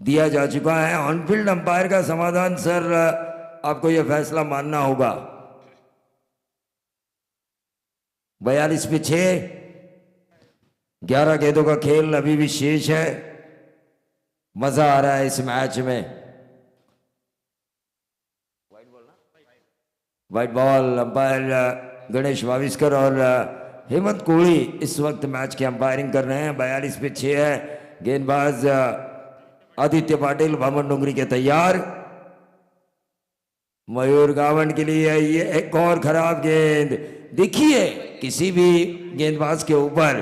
दिया जा चुका है। ऑनफील्ड अंपायर का समाधान सर आपको यह फैसला मानना होगा। 42 पे 6, 11 गेंदों का खेल अभी भी शेष है। मजा आ रहा है इस मैच में। White ball umpire Ganesh Waviskar और हेमंत कोहली इस वक्त मैच की अंपायरिंग कर रहे हैं। 42 पे 6 है। गेंदबाज आदित्य पाटिल भामन डोंगरी के तैयार। मयूर गावंड के लिए ये एक और खराब गेंद। देखिए किसी भी गेंदबाज के ऊपर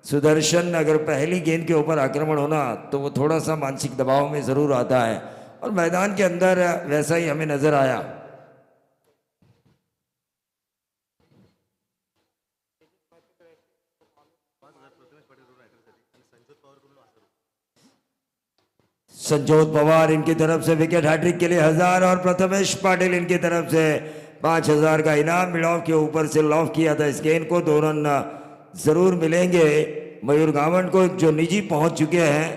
सुदर्शन अगर पहली गेंद के ऊपर आक्रमण होना तो वो थोड़ा सा मानसिक दबाव में जरूर आता है, और मैदान के अंदर वैसा ही हमें नजर आया। संजोत पवार इनकी तरफ से विकेट हैट्रिक के लिए 1000 और प्रथमेश पाटिल इनकी तरफ से 5000 का इनाम। मिड ऑफ के ऊपर से लॉफ किया था इस गेंद को, 2 रन जरूर मिलेंगे मयूर गावंड को जो निजी पहुंच चुके हैं।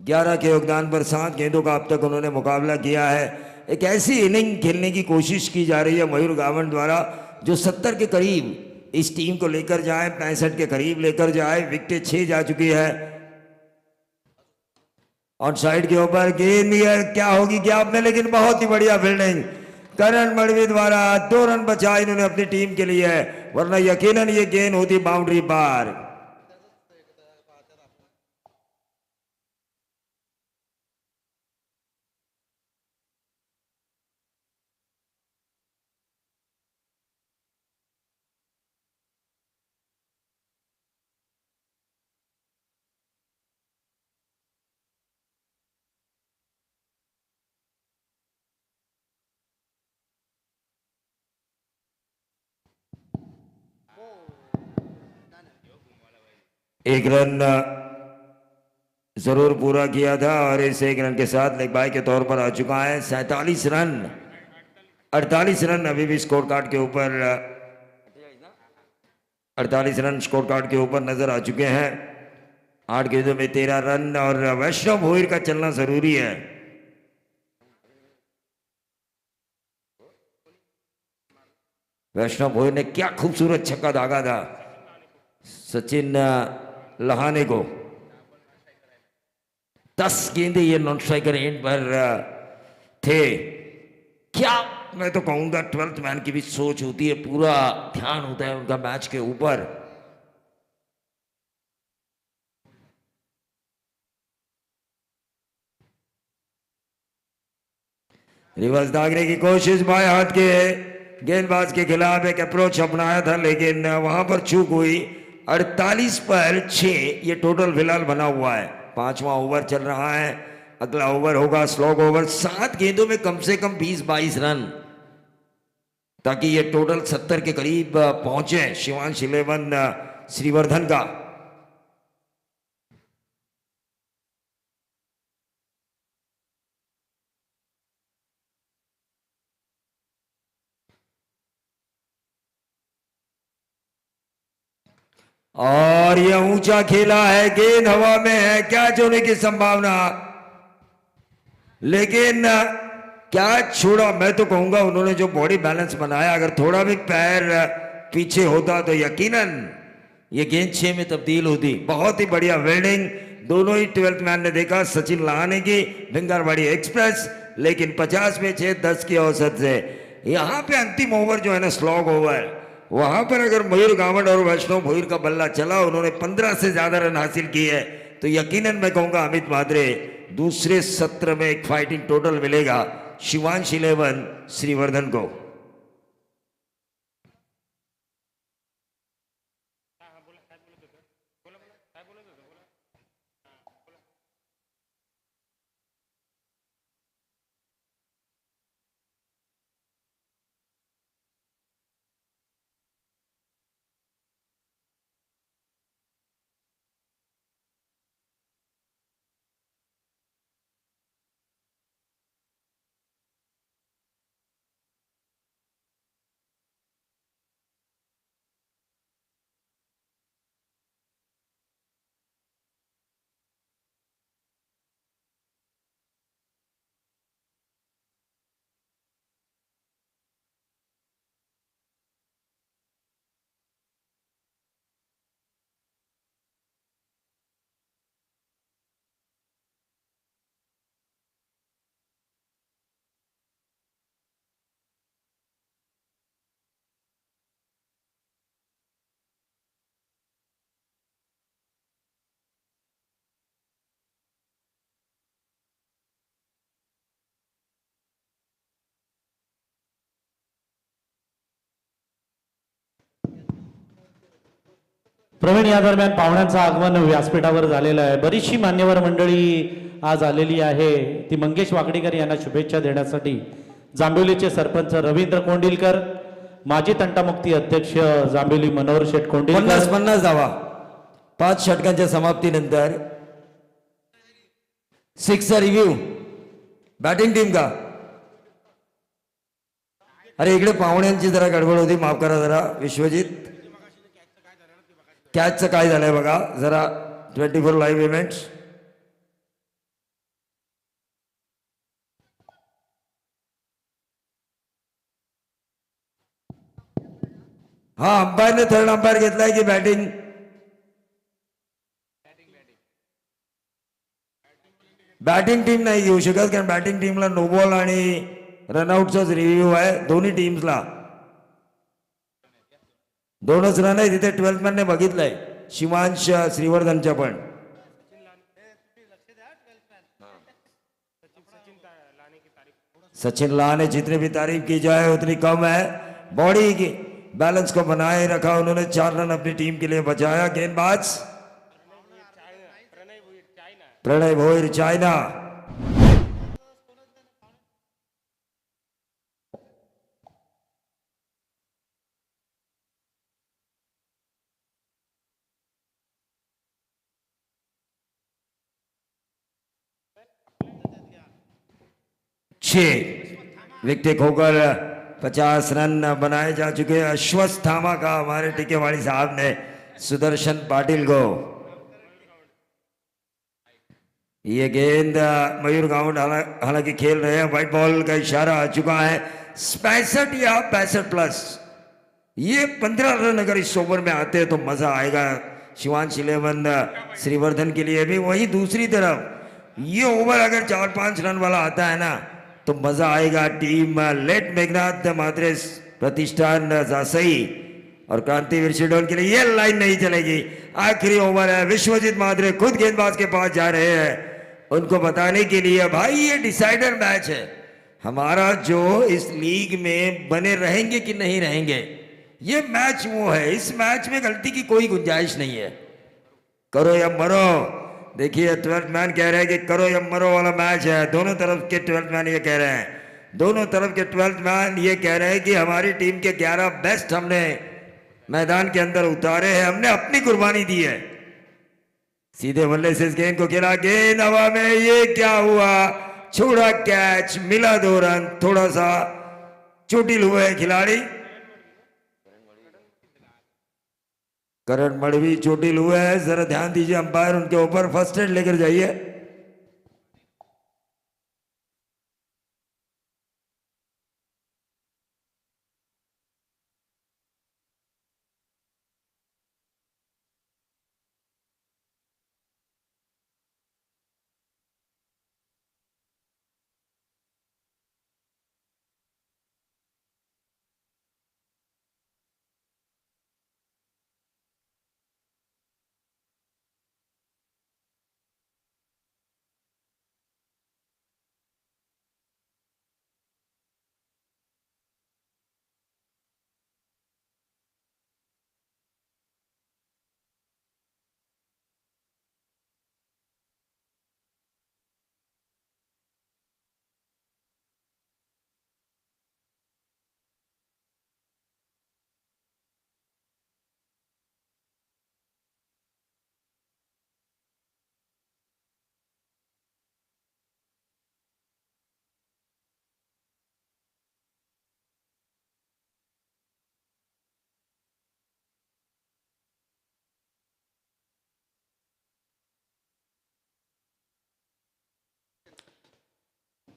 11 के योगदान पर 7 गेंदों का अब तक उन्होंने मुकाबला किया है। एक ऐसी इनिंग खेलने की कोशिश की जा रही है मयूर गावंड द्वारा जो 70 के करीब इस टीम को लेकर जाए, 65 के करीब लेकर जाए। विकेट 6 जा चुकी है। ऑन साइड के ऊपर गेंद क्या होगी गैप में, लेकिन बहुत ही बढ़िया फील्डिंग करण मड़वी द्वारा। 2 रन बचा इन्होंने अपनी टीम के लिए, वरना यकीनन ये गेंद होती बाउंड्री पार। एक रन जरूर पूरा किया था और इस 1 रन के साथ लेग बाय के तौर पर आ चुका है। 47 रन, 48 रन अभी भी स्कोर कार्ड के ऊपर 48 रन स्कोर कार्ड के ऊपर नजर आ चुके हैं। 8 गेंदों में 13 रन और वैष्णव भोईर का चलना जरूरी है। वैष्णव भोईर ने क्या खूबसूरत छक्का दागा था सचिन लहाने को। 10 गेंदे ये नॉन स्ट्राइकर एंड पर थे। क्या मैं तो कहूंगा 12th मैन की भी सोच होती है, पूरा ध्यान होता है उनका मैच के ऊपर। रिवर्स दागने की कोशिश बाएं हाथ के गेंदबाज के खिलाफ एक अप्रोच अपनाया था, लेकिन वहां पर चूक हुई। 48 पर 6 ये टोटल फिलहाल बना हुआ है। 5वां ओवर चल रहा है, अगला ओवर होगा स्लॉग ओवर। 7 गेंदों में कम से कम 20-22 रन ताकि ये टोटल 70 के करीब पहुंचे शिवांश 11 श्रीवर्धन का। और यह ऊंचा खेला है, गेंद हवा में है, कैच होने की संभावना, लेकिन क्या छोड़ा। मैं तो कहूंगा उन्होंने जो बॉडी बैलेंस बनाया, अगर थोड़ा भी पैर पीछे होता तो यकीनन ये गेंद 6 में तब्दील होती। बहुत ही बढ़िया वेल्डिंग दोनों ही 12th मैन ने देखा, सचिन लाहाने की, भिंगारवाड़ी एक्सप्रेस, लेकिन 50 में 6-10 की औसत से यहां पे अंतिम ओवर जो है ना स्लॉग ओवर, वहां पर अगर मयूर गावड़ और वैष्णव भोईर का बल्ला चला, उन्होंने 15 से ज्यादा रन हासिल किए है, तो यकीनन मैं कहूंगा अमित म्हात्रे दूसरे सत्र में एक फाइटिंग टोटल मिलेगा शिवांश 11 श्रीवर्धन को। प्रवीण, या दरम्यान पाहुण्यांचं आगमन व्यासपीठावर झालेलं आहे. बरीचशी मान्यवर मंडळी आज आलेली आहे. ती मंगेश वाकडीकर यांना शुभेच्छा देण्यासाठी जांभिवलीचे सरपंच रवींद्र कोंडिलकर, माजी तंटामुक्ती अध्यक्ष जांभिवली मनोहर शेठ कोंडिलकर. 50 धावा 5 षटकांच्या समाप्तीनंतर. 6चा रिव्ह्यू बॅटिंग टीम का? अरे इकडे पाहुण्यांची जरा गडबड होती, माफ करा जरा. विश्वजित, कॅचचं काय झालंय बघा जरा. 24 लाईव्ह इव्हेंट्स. हा, अंपायरने थर्ड अंपायर घेतलाय की बॅटिंग? बॅटिंग टीम नाही घेऊ शकत, कारण बॅटिंग टीमला नो बॉल आणि रनआउटचाच रिव्ह्यू आहे दोन्ही टीम्सला. 2च रन आहे तिथे 12th मॅन ने बघितलंय, शिवांश श्रीवर्धनच्या पण. सचिन लाहाने जितनी भी तारीफ की जाए उतनी कम है. बॉडी की बैलेंस को बनाए रखा उन्होंने, 4 रन अपनी टीम के लिए बचाया. गेंदबाज प्रणय भोईर चाइना. विकेट खोकर 50 रन बनाए जा चुके हैं. अश्वस्थामा का हमारे टिकेवाड़ी साहब ने सुदर्शन पाटिल को. ये गेंद मयूर गावड़ हालांकि खेल रहे हैं. व्हाइट बॉल का इशारा आ चुका है. 65 या 65 प्लस. ये 15 रन अगर इस ओवर में आते हैं तो मजा आएगा शिवांश 11 श्रीवर्धन के लिए भी. वही दूसरी तरफ ये ओवर अगर 4-5 रन वाला आता है ना तो मजा आएगा. टीम लेट मेघनाथ म्हात्रे प्रतिष्ठान जासई और क्रांतिवीर शिरडोन के लिए ये लाइन नहीं चलेगी. आखिरी ओवर है. विश्वजीत म्हात्रे खुद गेंदबाज के पास जा रहे हैं उनको बताने के लिए भाई ये डिसाइडर मैच है हमारा, जो इस लीग में बने रहेंगे कि नहीं रहेंगे. ये मैच वो है, इस मैच में गलती की कोई गुंजाइश नहीं है. करो या मरो. देखिए 12th मैन कह रहे हैं कि करो या मरो वाला मैच है. दोनों तरफ के 12th मैन ये कह रहे हैं, दोनों तरफ के 12th मैन ये कह रहे हैं कि हमारी टीम के 11 बेस्ट हमने मैदान के अंदर उतारे हैं, हमने अपनी कुर्बानी दी है. सीधे बल्ले से इस गेंद को खेला, गेंद हवा में. ये क्या हुआ? छोड़ा कैच, मिला 2 रन. थोड़ा सा चोटिल हुए खिलाड़ी. करण मड़वी चोटिल हुए हैं, जरा ध्यान दीजिए अंपायर उनके ऊपर, फर्स्ट एड लेकर जाइए।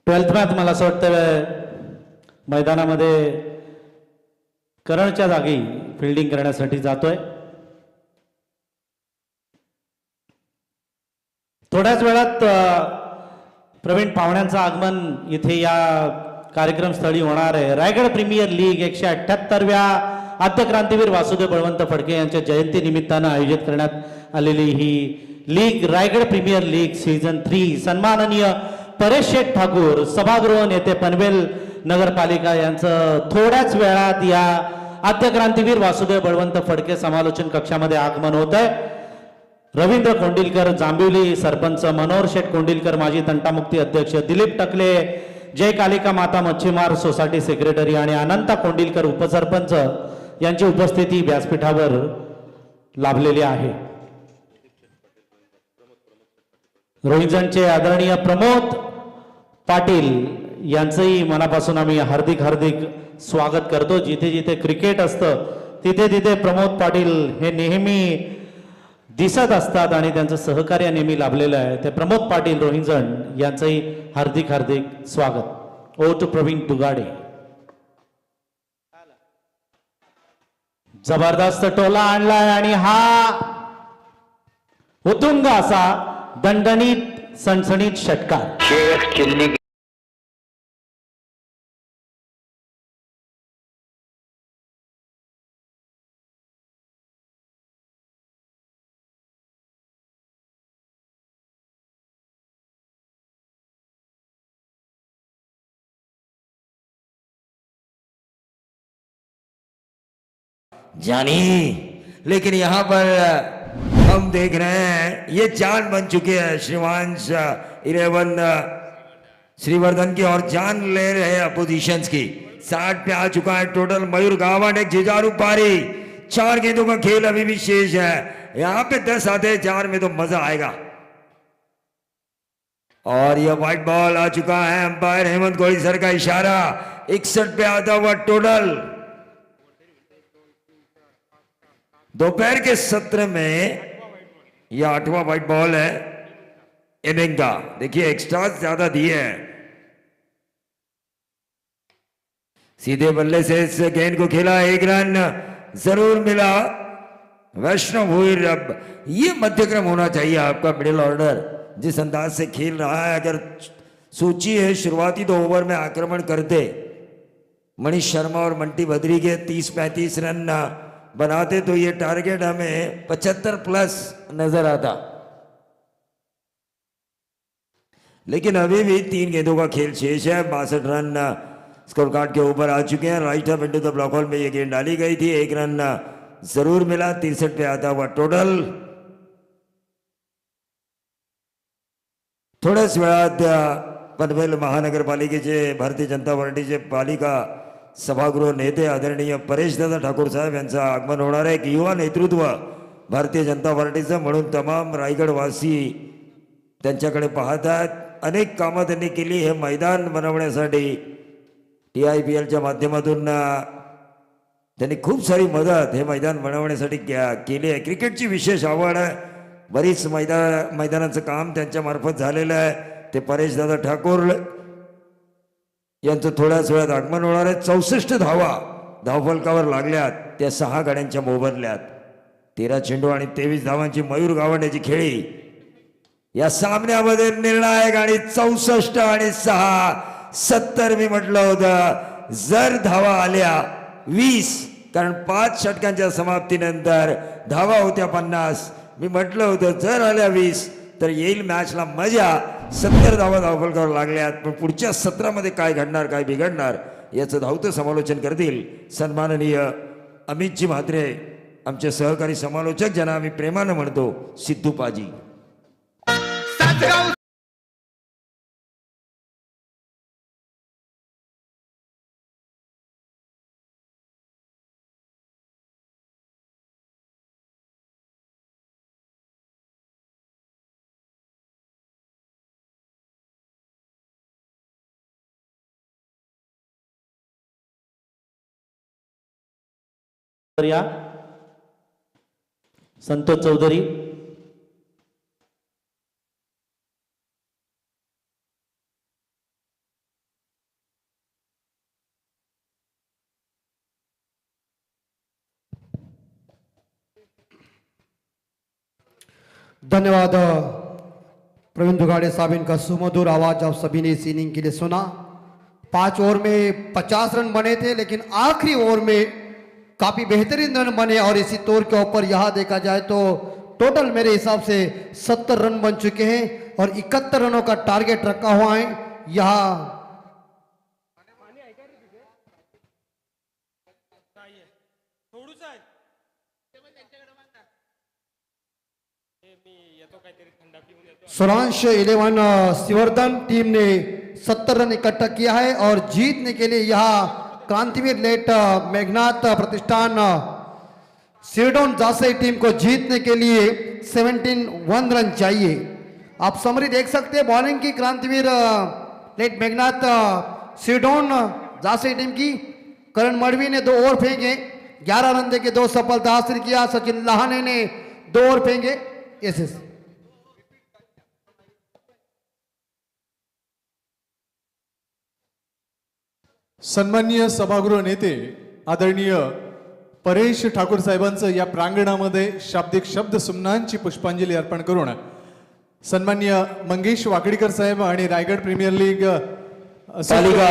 ट्वेल्थ मॅच मला असं वाटतं मैदानामध्ये करणच्या जागी फिल्डिंग करण्यासाठी जातोय. थोड्याच वेळात प्रवीण पाहुण्यांचं आगमन इथे या कार्यक्रम स्थळी होणार आहे. रायगड प्रीमियर लीग 178व्या आद्य क्रांतीवीर वासुदेव बळवंत फडके यांच्या जयंती निमित्तानं आयोजित करण्यात आलेली ही league Raigad premier league season 3 सन्माननीय परेश शेठ ठाकूर सभागृह नेते पनवेल नगरपालिका यांचं थोड्याच वेळात या आद्य क्रांतीवीर वासुदेव बळवंत फडके समालोचन कक्षामध्ये आगमन होत आहे. रवींद्र कोंडिलकर जांभिवली सरपंच, मनोहर शेठ कोंडिलकर माजी तंटामुक्ती अध्यक्ष, दिलीप टकले जय कालिका माता मच्छीमार सोसायटी सेक्रेटरी आणि अनंता कोंडिलकर उपसरपंच यांची उपस्थिती व्यासपीठावर लाभलेली आहे. रोहिंजनचे आदरणीय प्रमोद पाटील यांचंही मनापासून आम्ही हार्दिक स्वागत करतो. जिथे जिथे क्रिकेट असतं तिथे तिथे प्रमोद पाटील हे नेहमी दिसत असतात आणि त्यांचं सहकार्य नेहमी लाभलेलं आहे. ते प्रमोद पाटील रोहिंजन यांचंही हार्दिक स्वागत. O two Pravin Dugade. जबरदस्त टोला आणलाय आणि हा उतुंग असा दणदणीत सणसणीत षटकार. जानी, लेकिन यहाँ पर हम देख रहे हैं ये जान बन चुके हैं श्रीवांश 11 श्रीवर्धन की, और जान ले रहे हैं अपोजिशंस की. 60 पे आ चुका है टोटल. मयूर गावट एक जिजारू पारी. 4 गेंदों का खेल अभी भी शेष है. यहाँ पे 10 आते हैं 4 में तो मजा आएगा. और यह व्हाइट बॉल आ चुका है. अंपायर हेमंत गोड़ी सर का इशारा. 61 पे आता हुआ टोटल. दोपहर के सत्र में यह 8वां व्हाइट बॉल है इनिंग का. देखिए एक्स्ट्रा ज्यादा दिए हैं. सीधे बल्ले से इस गेंद को खेला. 1 रन जरूर मिला. वैष्णव हुई. अब ये मध्यक्रम होना चाहिए आपका मिडिल ऑर्डर जिस अंदाज से खेल रहा है. अगर सोचिए शुरुआती 2 ओवर में आक्रमण करते मनीष शर्मा और मंटी भद्री के 30-35 रन बनाते तो ये टारगेट हमें 75 प्लस नजर आता. लेकिन अभी भी 3 गेंदों का खेल शेष है. 62 रन स्कोर कार्ड के ऊपर आ चुके हैं. Right of into the block whole में ये गेंद डाली गई थी. 1 रन जरूर मिला. 63 पे आता हुआ टोटल. थोड्याच वेळात पनवेल महानगरपालिकेचे भारतीय जनता पार्टीचे पालिका सभागृह नेते आदरणीय परेशदादा ठाकूर साहेब यांचं आगमन होणार आहे. एक युवा नेतृत्व भारतीय जनता पार्टीचं म्हणून तमाम रायगडवासी त्यांच्याकडे पाहतात. अनेक कामं त्यांनी केली. हे मैदान बनवण्यासाठी TIPLच्या माध्यमातून त्यांनी खूप सारी मदत हे मैदान बनवण्यासाठी केली आहे. क्रिकेटची विशेष आवड आहे. बरीच मैदानाचं काम त्यांच्या मार्फत झालेलं आहे. ते परेशदादा ठाकूर यांचं थोड्याच वेळात आगमन होणार आहे. 64 धावा धावफलकावर लागल्यात त्या 6 गाड्यांच्या मोबदल्यात. 13 चेंडू आणि 23 धावांची मयूर गावंड्याची खेळी या सामन्यामध्ये निर्णायक. आणि 64 आणि 6 70. मी म्हटलं होतं जर धावा आल्या 20, कारण 5 षटकांच्या समाप्तीनंतर धावा होत्या 50. मी म्हटलं होतं जर आल्या 20 तर येईल मॅचला मजा. 70 धावा धावफलकावर लागल्यात. पण पुढच्या 17 मध्ये काय घडणार काय बिघडणार याचं धावतं समालोचन करतील सन्माननीय अमितजी म्हात्रे, आमचे सहकारी समालोचक ज्यांना आम्ही प्रेमानं म्हणतो सिद्धू पाजी. सासगाव या संतोष चौधरी. धन्यवाद प्रवीण दुगाड़े साहब, इनका सुमधुर आवाज आप सभी ने इस इनिंग के लिए सुना. 5 ओवर में 50 रन बने थे, लेकिन आखिरी ओवर में काफी बेहतरीन रन बने. और इसी तौर के ऊपर यहाँ देखा जाए तो टोटल मेरे हिसाब से 70 रन बन चुके हैं और 71 रनों का टारगेट रखा हुआ है. यहाँ सोलांश 11 सिवर्धन टीम ने 70 रन इकट्ठा किया है और जीतने के लिए यहाँ क्रांतिवीर लेट मेघनाथ प्रतिष्ठान सिरडोन जासई टीम को जीतने के लिए 1 रन चाहिए. आप समरी देख सकते हैं बॉलिंग की क्रांतिवीर लेट मेघनाथ सिरडोन जासई टीम की. करण मड़वी ने 2 ओवर फेंके, 11 रन देके 2 सफलता हासिल किया. सचिन लाहाने ने 2 ओवर फेंके. यस सन्माननीय सभागृह नेते आदरणीय परेश ठाकूर साहेबांचं या प्रांगणामध्ये शाब्दिक शब्द सुमनांची पुष्पांजली अर्पण करून सन्माननीय मंगेश वाकडीकर साहेब आणि रायगड प्रीमियर लीग पालिका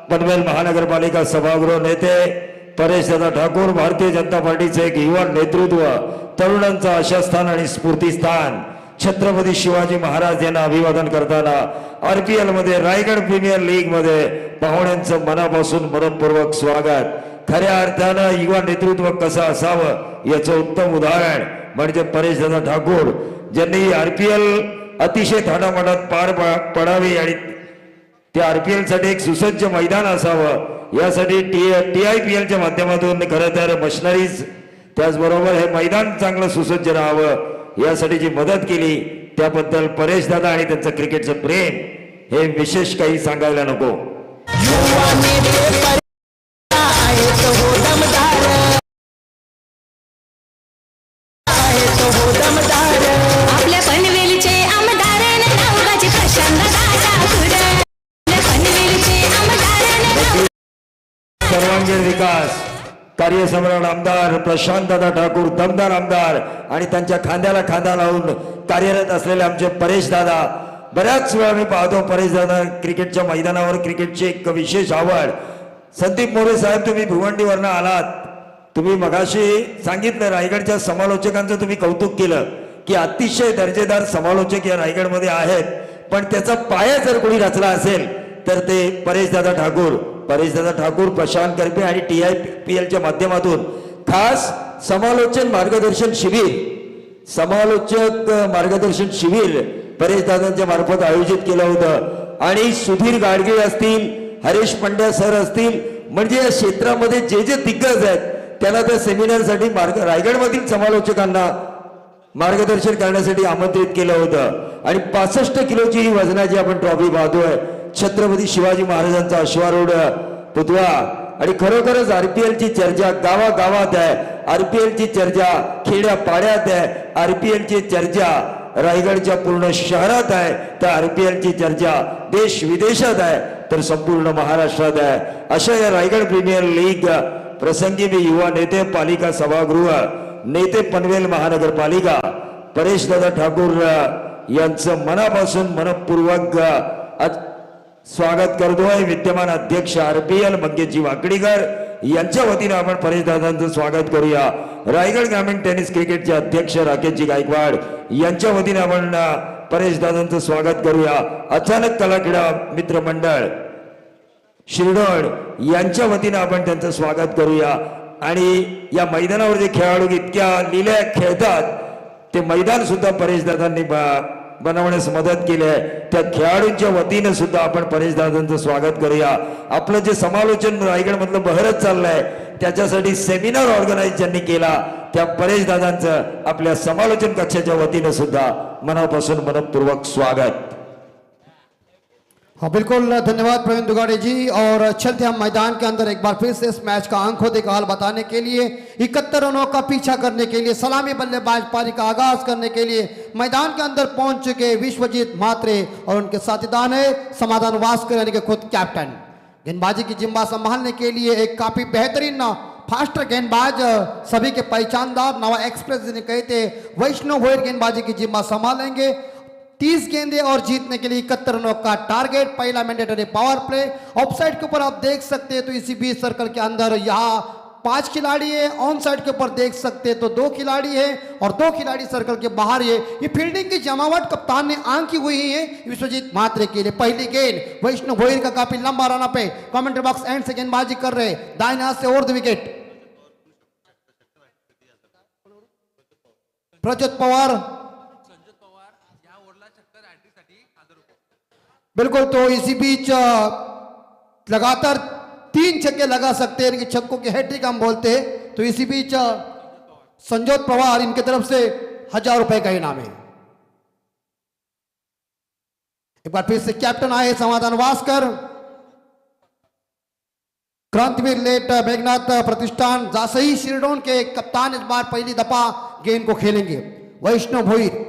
पनवेल महानगरपालिका सभागृह नेते परेशदादा ठाकूर, भारतीय जनता पार्टीचे एक युवा नेतृत्व, तरुणांचं आशास्थान आणि स्फूर्तीस्थान छत्रपती शिवाजी महाराज यांना अभिवादन करताना RPL मध्ये रायगड प्रीमियर लीग मध्ये पाहुण्यांचं मनापासून मनपूर्वक स्वागत. खऱ्या अर्थानं युवा नेतृत्व कसं असावं याचं उत्तम उदाहरण म्हणजे परेशदादा ठाकूर, ज्यांनी RPL अतिशय थाटामाटात पार पडावी आणि त्या RPL साठी एक सुसज्ज मैदान असावं यासाठी TIPL च्या माध्यमातून खरं तर मशिनरीज, त्याचबरोबर हे मैदान चांगलं सुसज्ज राहावं यासाठी जी मदत केली त्याबद्दल परेशदादा आणि त्यांचं क्रिकेटचं प्रेम हे विशेष काही सांगायला नको. युवा नेते आहेत हो दमदार, आहेत हो दमदार. आपल्या पनवेलचे आमदार नावाचे प्रशांत दादा पुढे. आपल्या पनवेलचे आमदार सर्वांगीण विकास कार्यसम्राट आमदार प्रशांतदादा ठाकूर, दमदार आमदार आणि त्यांच्या खांद्याला खांदा लावून कार्यरत असलेले आमचे परेशदादा. बऱ्याच वेळा मी पाहतो परेशदादा क्रिकेटच्या मैदानावर, क्रिकेटची एक विशेष आवड. संदीप मोरे साहेब, तुम्ही भिवंडीवरनं आलात, तुम्ही मगाशी सांगितलं रायगडच्या समालोचकांचं तुम्ही कौतुक केलं की अतिशय दर्जेदार समालोचक या रायगडमध्ये आहेत, पण त्याचा पाया जर कोणी रचला असेल तर ते परेशदादा ठाकूर. परेशदादा ठाकूर, प्रशांत करपे आणि TIPL च्या माध्यमातून खास समालोचक मार्गदर्शन शिबिर परेशदादांच्या मार्फत आयोजित केलं होतं. आणि सुधीर गाडगे असतील, हरीश पंड्या सर असतील, म्हणजे या क्षेत्रामध्ये जे जे दिग्गज आहेत त्याला त्या सेमिनारसाठी रायगडमधील समालोचकांना मार्गदर्शन करण्यासाठी आमंत्रित केलं होतं. आणि 65 किलोची ही वजनाची आपण ट्रॉफी पाहतोय. छत्रपती शिवाजी महाराजांचा अश्वारूढ पुतळा आणि खरोखरच आरपीएल ची चर्चा गावागावात आहे, आरपीएल ची चर्चा खेड्या पाड्यात आहे, आरपीएल ची चर्चा रायगडच्या पूर्ण शहरात आहे, तर आरपीएल ची चर्चा देश विदेशात आहे, तर संपूर्ण महाराष्ट्रात आहे. अशा या रायगड प्रीमियर लीग प्रसंगी मी युवा नेते पालिका सभागृह नेते पनवेल महानगरपालिका परेश दादा ठाकूर यांचं मनापासून मनपूर्वक स्वागत करतोय. विद्यमान अध्यक्ष आरपीएल मंगेशजी वाकडीकर यांच्या वतीने आपण परेश दादांचं स्वागत करूया. रायगड ग्रामीण टेनिस क्रिकेटचे अध्यक्ष राकेशजी गायकवाड यांच्या वतीने आपण परेश दादांचं स्वागत करूया. अचानक कला क्रीडा मित्र मंडळ शिरडोण यांच्या वतीने आपण त्यांचं स्वागत करूया. आणि या मैदानावर जे खेळाडू इतक्या लिल्या खेळतात ते मैदान सुद्धा परेश दादांनी बनवण्यास मदत केली आहे. त्या खेळाडूंच्या वतीने सुद्धा आपण परेश दादांचं स्वागत करूया. आपलं जे समालोचन रायगड मधलं बहरच चाललंय त्याच्यासाठी सेमिनार ऑर्गनाईज ज्यांनी केला त्या परेश दादांचं आपल्या समालोचन कक्षाच्या वतीने सुद्धा मनापासून मनपूर्वक स्वागत. हाँ बिल्कुल, धन्यवाद प्रवीण दुगाड़े जी. और चलते हम मैदान के अंदर एक बार फिर से इस मैच का आंखों देखा हाल बताने के लिए, 71 रनों का पीछा करने के लिए, सलामी बल्लेबाज पारी का आगाज करने के लिए मैदान के अंदर पहुंच चुके विश्वजीत म्हात्रे और उनके साथीदार है समाधान वास्कर यानी कि खुद कैप्टन. गेंदबाजी की जिम्मा संभालने के लिए एक काफी बेहतरीन फास्टर गेंदबाज सभी के पहचानदार नवा एक्सप्रेस जिन्हें कहते वैष्णव भोयर गेंदबाजी की जिम्मा संभालेंगे. 30 गेंदे और जीतने के लिए 71 रनों का टारगेट. पहला मैंडेटरी पावर प्ले ऑफसाइड के ऊपर आप देख सकते हैं तो इसी बीच सर्कल के अंदर यहाँ 5 खिलाड़ी है. ऑन साइड के ऊपर देख सकते हैं तो 2 खिलाड़ी है और 2 खिलाड़ी सर्कल के बाहर है. ये फील्डिंग की जमावट कप्तान ने आंकी हुई है विश्वजीत म्हात्रे के लिए. पहली गेंद वैष्णव भोयर का काफी लंबा रन पे कमेंट्री बॉक्स एंड से गेंदबाजी कर रहे दाहिने हाथ से over the wicket Prajyot Pawar. बिल्कुल, तो इसी बीच लगातार 3 छक्के लगा सकते हैं, इनके छक्कों की हैट्रिक हम बोलते हैं. तो इसी बीच संजोत पवार इनकी तरफ से 1000 रुपए का इनाम है. एक बार फिर से कैप्टन आए समाधान वास्कर. क्रांतिवीर लेट मेघनाथ प्रतिष्ठान जासई शिरडोन के कप्तान इस बार पहली दफा गेंद को खेलेंगे. वैष्णव भोयर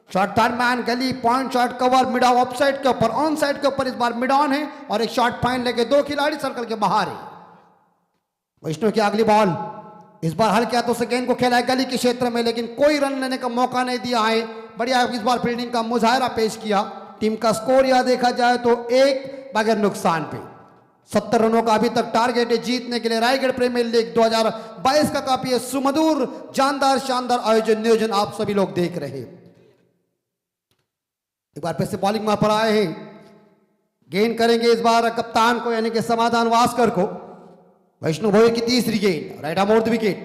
शॉट थर्ड मैन गली point shot cover mid of side के ऊपर, ऑन साइड के ऊपर इस बार मिड ऑन है और एक शॉट फाइन लेके 2 खिलाड़ी सर्कल के बाहर है. वैष्णव की अगली बॉल इस बार हल्के हाथों से गेंद को खेला है गली के क्षेत्र में, लेकिन कोई रन लेने का मौका नहीं दिया है. बढ़िया इस बार फील्डिंग का मुजाहरा पेश किया. टीम का स्कोर यह देखा जाए तो 1 बगैर नुकसान पे 70 रनों का अभी तक टारगेट है जीतने के लिए. रायगढ़ प्रीमियर लीग 2022 का काफी सुमधुर जानदार शानदार आयोजन नियोजन आप सभी लोग देख रहे हैं. एक बार फिर से बॉलिंग में पर आए हैं. गेंद करेंगे इस बार कप्तान को यानी कि समाधान वास्कर को. वैष्णव भोयर की तीसरी गेंद right arm over the wicket.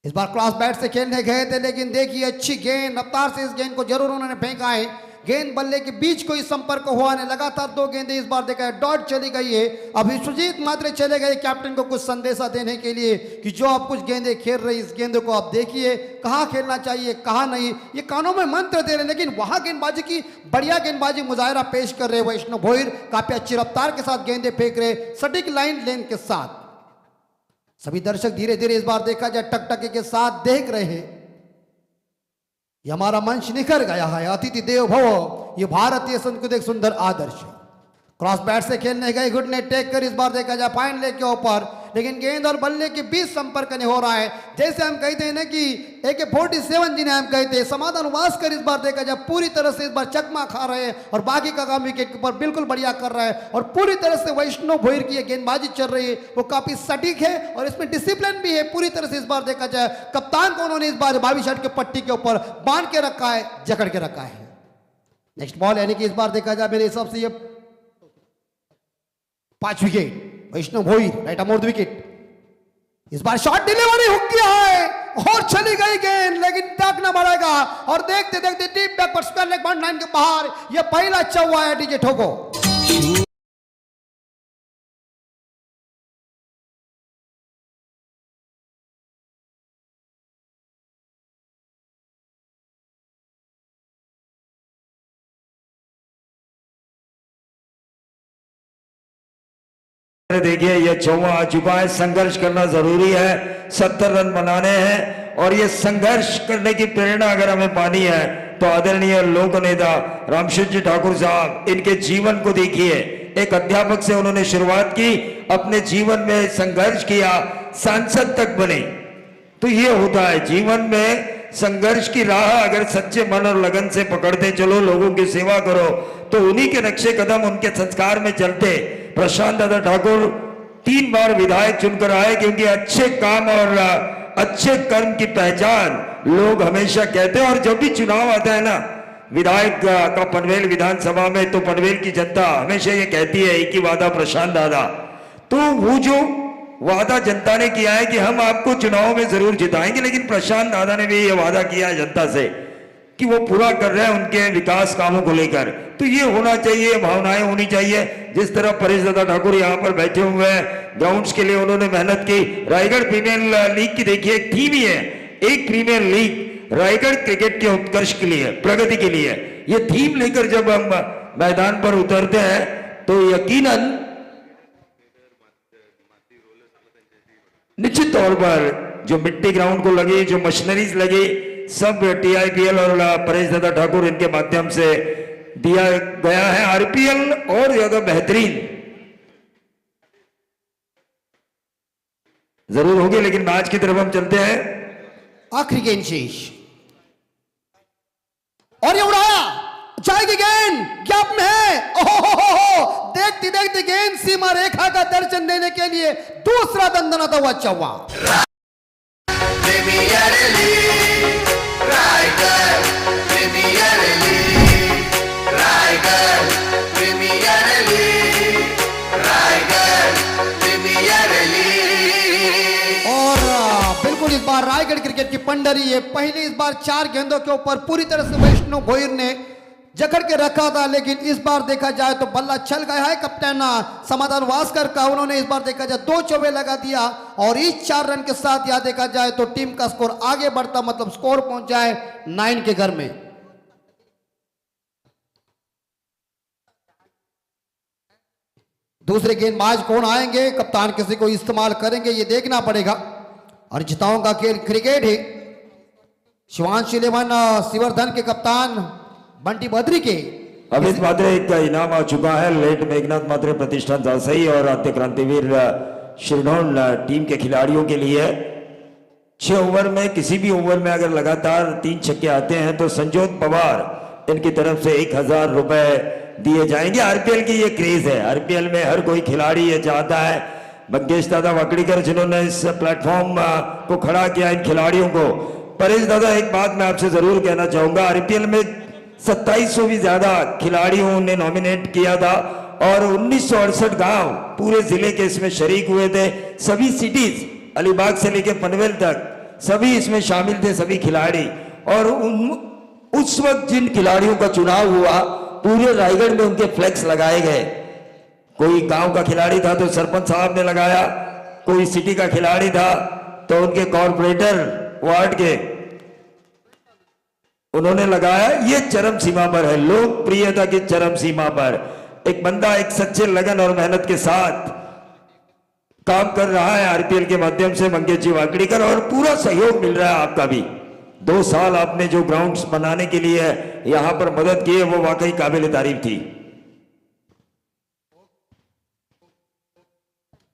इस बार क्रॉस बैट से खेलने गए थे लेकिन देखिए अच्छी गेंद रफ्तार से इस गेंद को जरूर उन्होंने फेंका है. गेंद बल्ले के बीच कोई संपर्क हुआ नहीं. लगातार 2 गेंदें इस बार देखा है डॉट चली गई है. अब विश्वजीत म्हात्रे चले गए कैप्टन को कुछ संदेशा देने के लिए कि जो आप कुछ गेंदें खेल रही इस गेंदों को आप देखिए कहाँ खेलना चाहिए कहाँ नहीं. ये कानों में मंत्र दे रहे लेकिन वहां गेंदबाजी की बढ़िया गेंदबाजी मुजाहरा पेश कर रहे वैष्णव भोयर. काफी अच्छी रफ्तार के साथ गेंदें फेंक रहे सटीक लाइन लेन के साथ. सभी दर्शक धीरे धीरे इस बार देखा जाए टकटके के साथ देख रहे हैं. ये हमारा मंच निखर गया है. अतिथि देव भव, ये भारतीय संस्कृति एक सुंदर आदर्श है. क्रॉस बैट से खेलने गए गुड ने टेक कर इस बार देखा जाए फाइन लेग के ऊपर, लेकिन गेंद और बल्ले के बीच संपर्क नहीं हो रहा है. जैसे हम कहते हैं ना कि AK-47 जिन्हें हम कहते हैं समाधान वास्कर इस बार देखा जाए पूरी तरह से इस बार चकमा खा रहे हैं और बाकी का काम विकेट के ऊपर बिल्कुल बढ़िया कर रहा है. और पूरी तरह से वैष्णव भोयर की गेंदबाजी चल रही है वो काफी सटीक है और इसमें डिसिप्लिन भी है पूरी तरह से. इस बार देखा जाए कप्तान को उन्होंने इस बार 22 शॉट के पट्टी के ऊपर बांध के रखा है, जकड़ के रखा है. नेक्स्ट बॉल यानी कि इस बार देखा जाए मेरे हिसाब से ये 5 wicket Vaishnav Bhoyar right arm over the wicket. इस बार शॉट डिलीवरी हुक किया है और चली गई गेंद लेकिन ताकना पड़ेगा. और देखते देखते डीप बैक पर स्क्वायर लेग बाउंड लाइन के बाहर यह पहला चौवा है डीजे ठोको. देखिए ये 64 आ चुका है। संघर्ष करना जरूरी है, 70 रन बनाने हैं और ये संघर्ष करने की प्रेरणा अगर हमें पानी है तो आदरणीय लोक नेता रामशेठ जी ठाकुर साहब, इनके जीवन को देखिए। एक अध्यापक से उन्होंने शुरुआत की, अपने जीवन में संघर्ष किया, सांसद तक बने। तो ये होता है जीवन में संघर्ष की राह अगर सच्चे मन और लगन से पकड़ते चलो, लोगों की सेवा करो, तो उन्हीं के नक्शे कदम, उनके संस्कार में चलते प्रशांत दादा ठाकुर 3 बार विधायक चुनकर आए, क्योंकि अच्छे काम और अच्छे कर्म की पहचान लोग हमेशा कहते हैं। और जब भी चुनाव आता है ना विधायक का पनवेल विधानसभा में, तो पनवेल की जनता हमेशा ये कहती है एक ही वादा प्रशांत दादा। तो वो जो वादा जनता ने किया है कि हम आपको चुनाव में जरूर जिताएंगे, लेकिन प्रशांत दादा ने भी ये वादा किया है जनता से कि वो पूरा कर रहे हैं उनके विकास कामों को लेकर। तो ये होना चाहिए, भावनाएं होनी चाहिए। जिस तरह परेश दादा ठाकुर यहाँ पर बैठे हुए हैं, ग्राउंड्स के लिए उन्होंने मेहनत की। रायगढ़ प्रीमियर लीग की देखिए एक थीम ही है, एक प्रीमियर लीग रायगढ़ क्रिकेट के उत्कर्ष के लिए, प्रगति के लिए। ये थीम लेकर जब हम मैदान पर उतरते हैं तो यकीनन निश्चित तौर पर जो मिट्टी ग्राउंड को लगी, जो मशीनरीज लगी, सब TIPL और परेश दादा ठाकुर इनके माध्यम से दिया गया है। RPL और ज्यादा बेहतरीन जरूर होगी, लेकिन मैच की तरफ हम चलते हैं। आखिरी गेंद शेष और ये उड़ाया, जाएगी गेंद, गैप में है। ओहो, देखते देखते गेंद सीमा रेखा का दर्शन देने के लिए दूसरा दंदनाता हुआ चौवा। इस बार रायगढ़ क्रिकेट की पंडरी है। पहले इस बार 4 गेंदों के ऊपर पूरी तरह से वैष्णव भोईर ने जकड़ के रखा था, लेकिन इस बार देखा जाए तो बल्ला चल गया है कप्तान समाधान वास्कर का। उन्होंने इस बार देखा जाए 2 चौबे लगा दिया और इस 4 रन के साथ यह देखा जाए तो टीम का स्कोर आगे बढ़ता, मतलब स्कोर पहुंच जाए 9 के घर में। दूसरे गेंदबाज कौन आएंगे, कप्तान किसी को इस्तेमाल करेंगे, ये देखना पड़ेगा। और जिताओं का खेल क्रिकेट है। शिवांश इलेवन सिवर्धन के कप्तान बंटी बद्री के अमित मात्रे का इनाम आ चुका है। लेट मेघनाथ मात्रे प्रतिष्ठान जासई और आद्य क्रांतिवीर शिरडोन टीम के खिलाड़ियों के लिए 6 ओवर में, किसी भी ओवर में अगर लगातार 3 छक्के आते हैं तो संजोत पवार इनकी तरफ से 1000 रुपए दिए जाएंगे। RPL की ये क्रेज है, RPL में हर कोई खिलाड़ी ये चाहता है। मंगेश दादा वाकड़ीकर जिन्होंने इस प्लेटफॉर्म को खड़ा किया इन खिलाड़ियों को। परेश दादा, एक बात मैं आपसे जरूर कहना चाहूंगा, RPL में 2700 भी ज्यादा खिलाड़ियों ने नॉमिनेट किया था और 1968 गांव पूरे जिले के इसमें शरीक हुए थे। सभी सिटीज, अलीबाग से लेकर पनवेल तक सभी इसमें शामिल थे, सभी खिलाड़ी। और उस वक्त जिन खिलाड़ियों का चुनाव हुआ पूरे रायगढ़ में उनके फ्लैक्स लगाए गए। कोई गांव का खिलाड़ी था तो सरपंच साहब ने लगाया, कोई सिटी का खिलाड़ी था तो उनके कॉर्पोरेटर वार्ड के उन्होंने लगाया। ये चरम सीमा पर है, लोकप्रियता की चरम सीमा पर। एक बंदा एक सच्चे लगन और मेहनत के साथ काम कर रहा है RPL के माध्यम से, मंगेश जी वाकड़ीकर, और पूरा सहयोग मिल रहा है आपका भी। 2 साल आपने जो ग्राउंड्स बनाने के लिए यहां पर मदद की है वो वाकई काबिल तारीफ थी।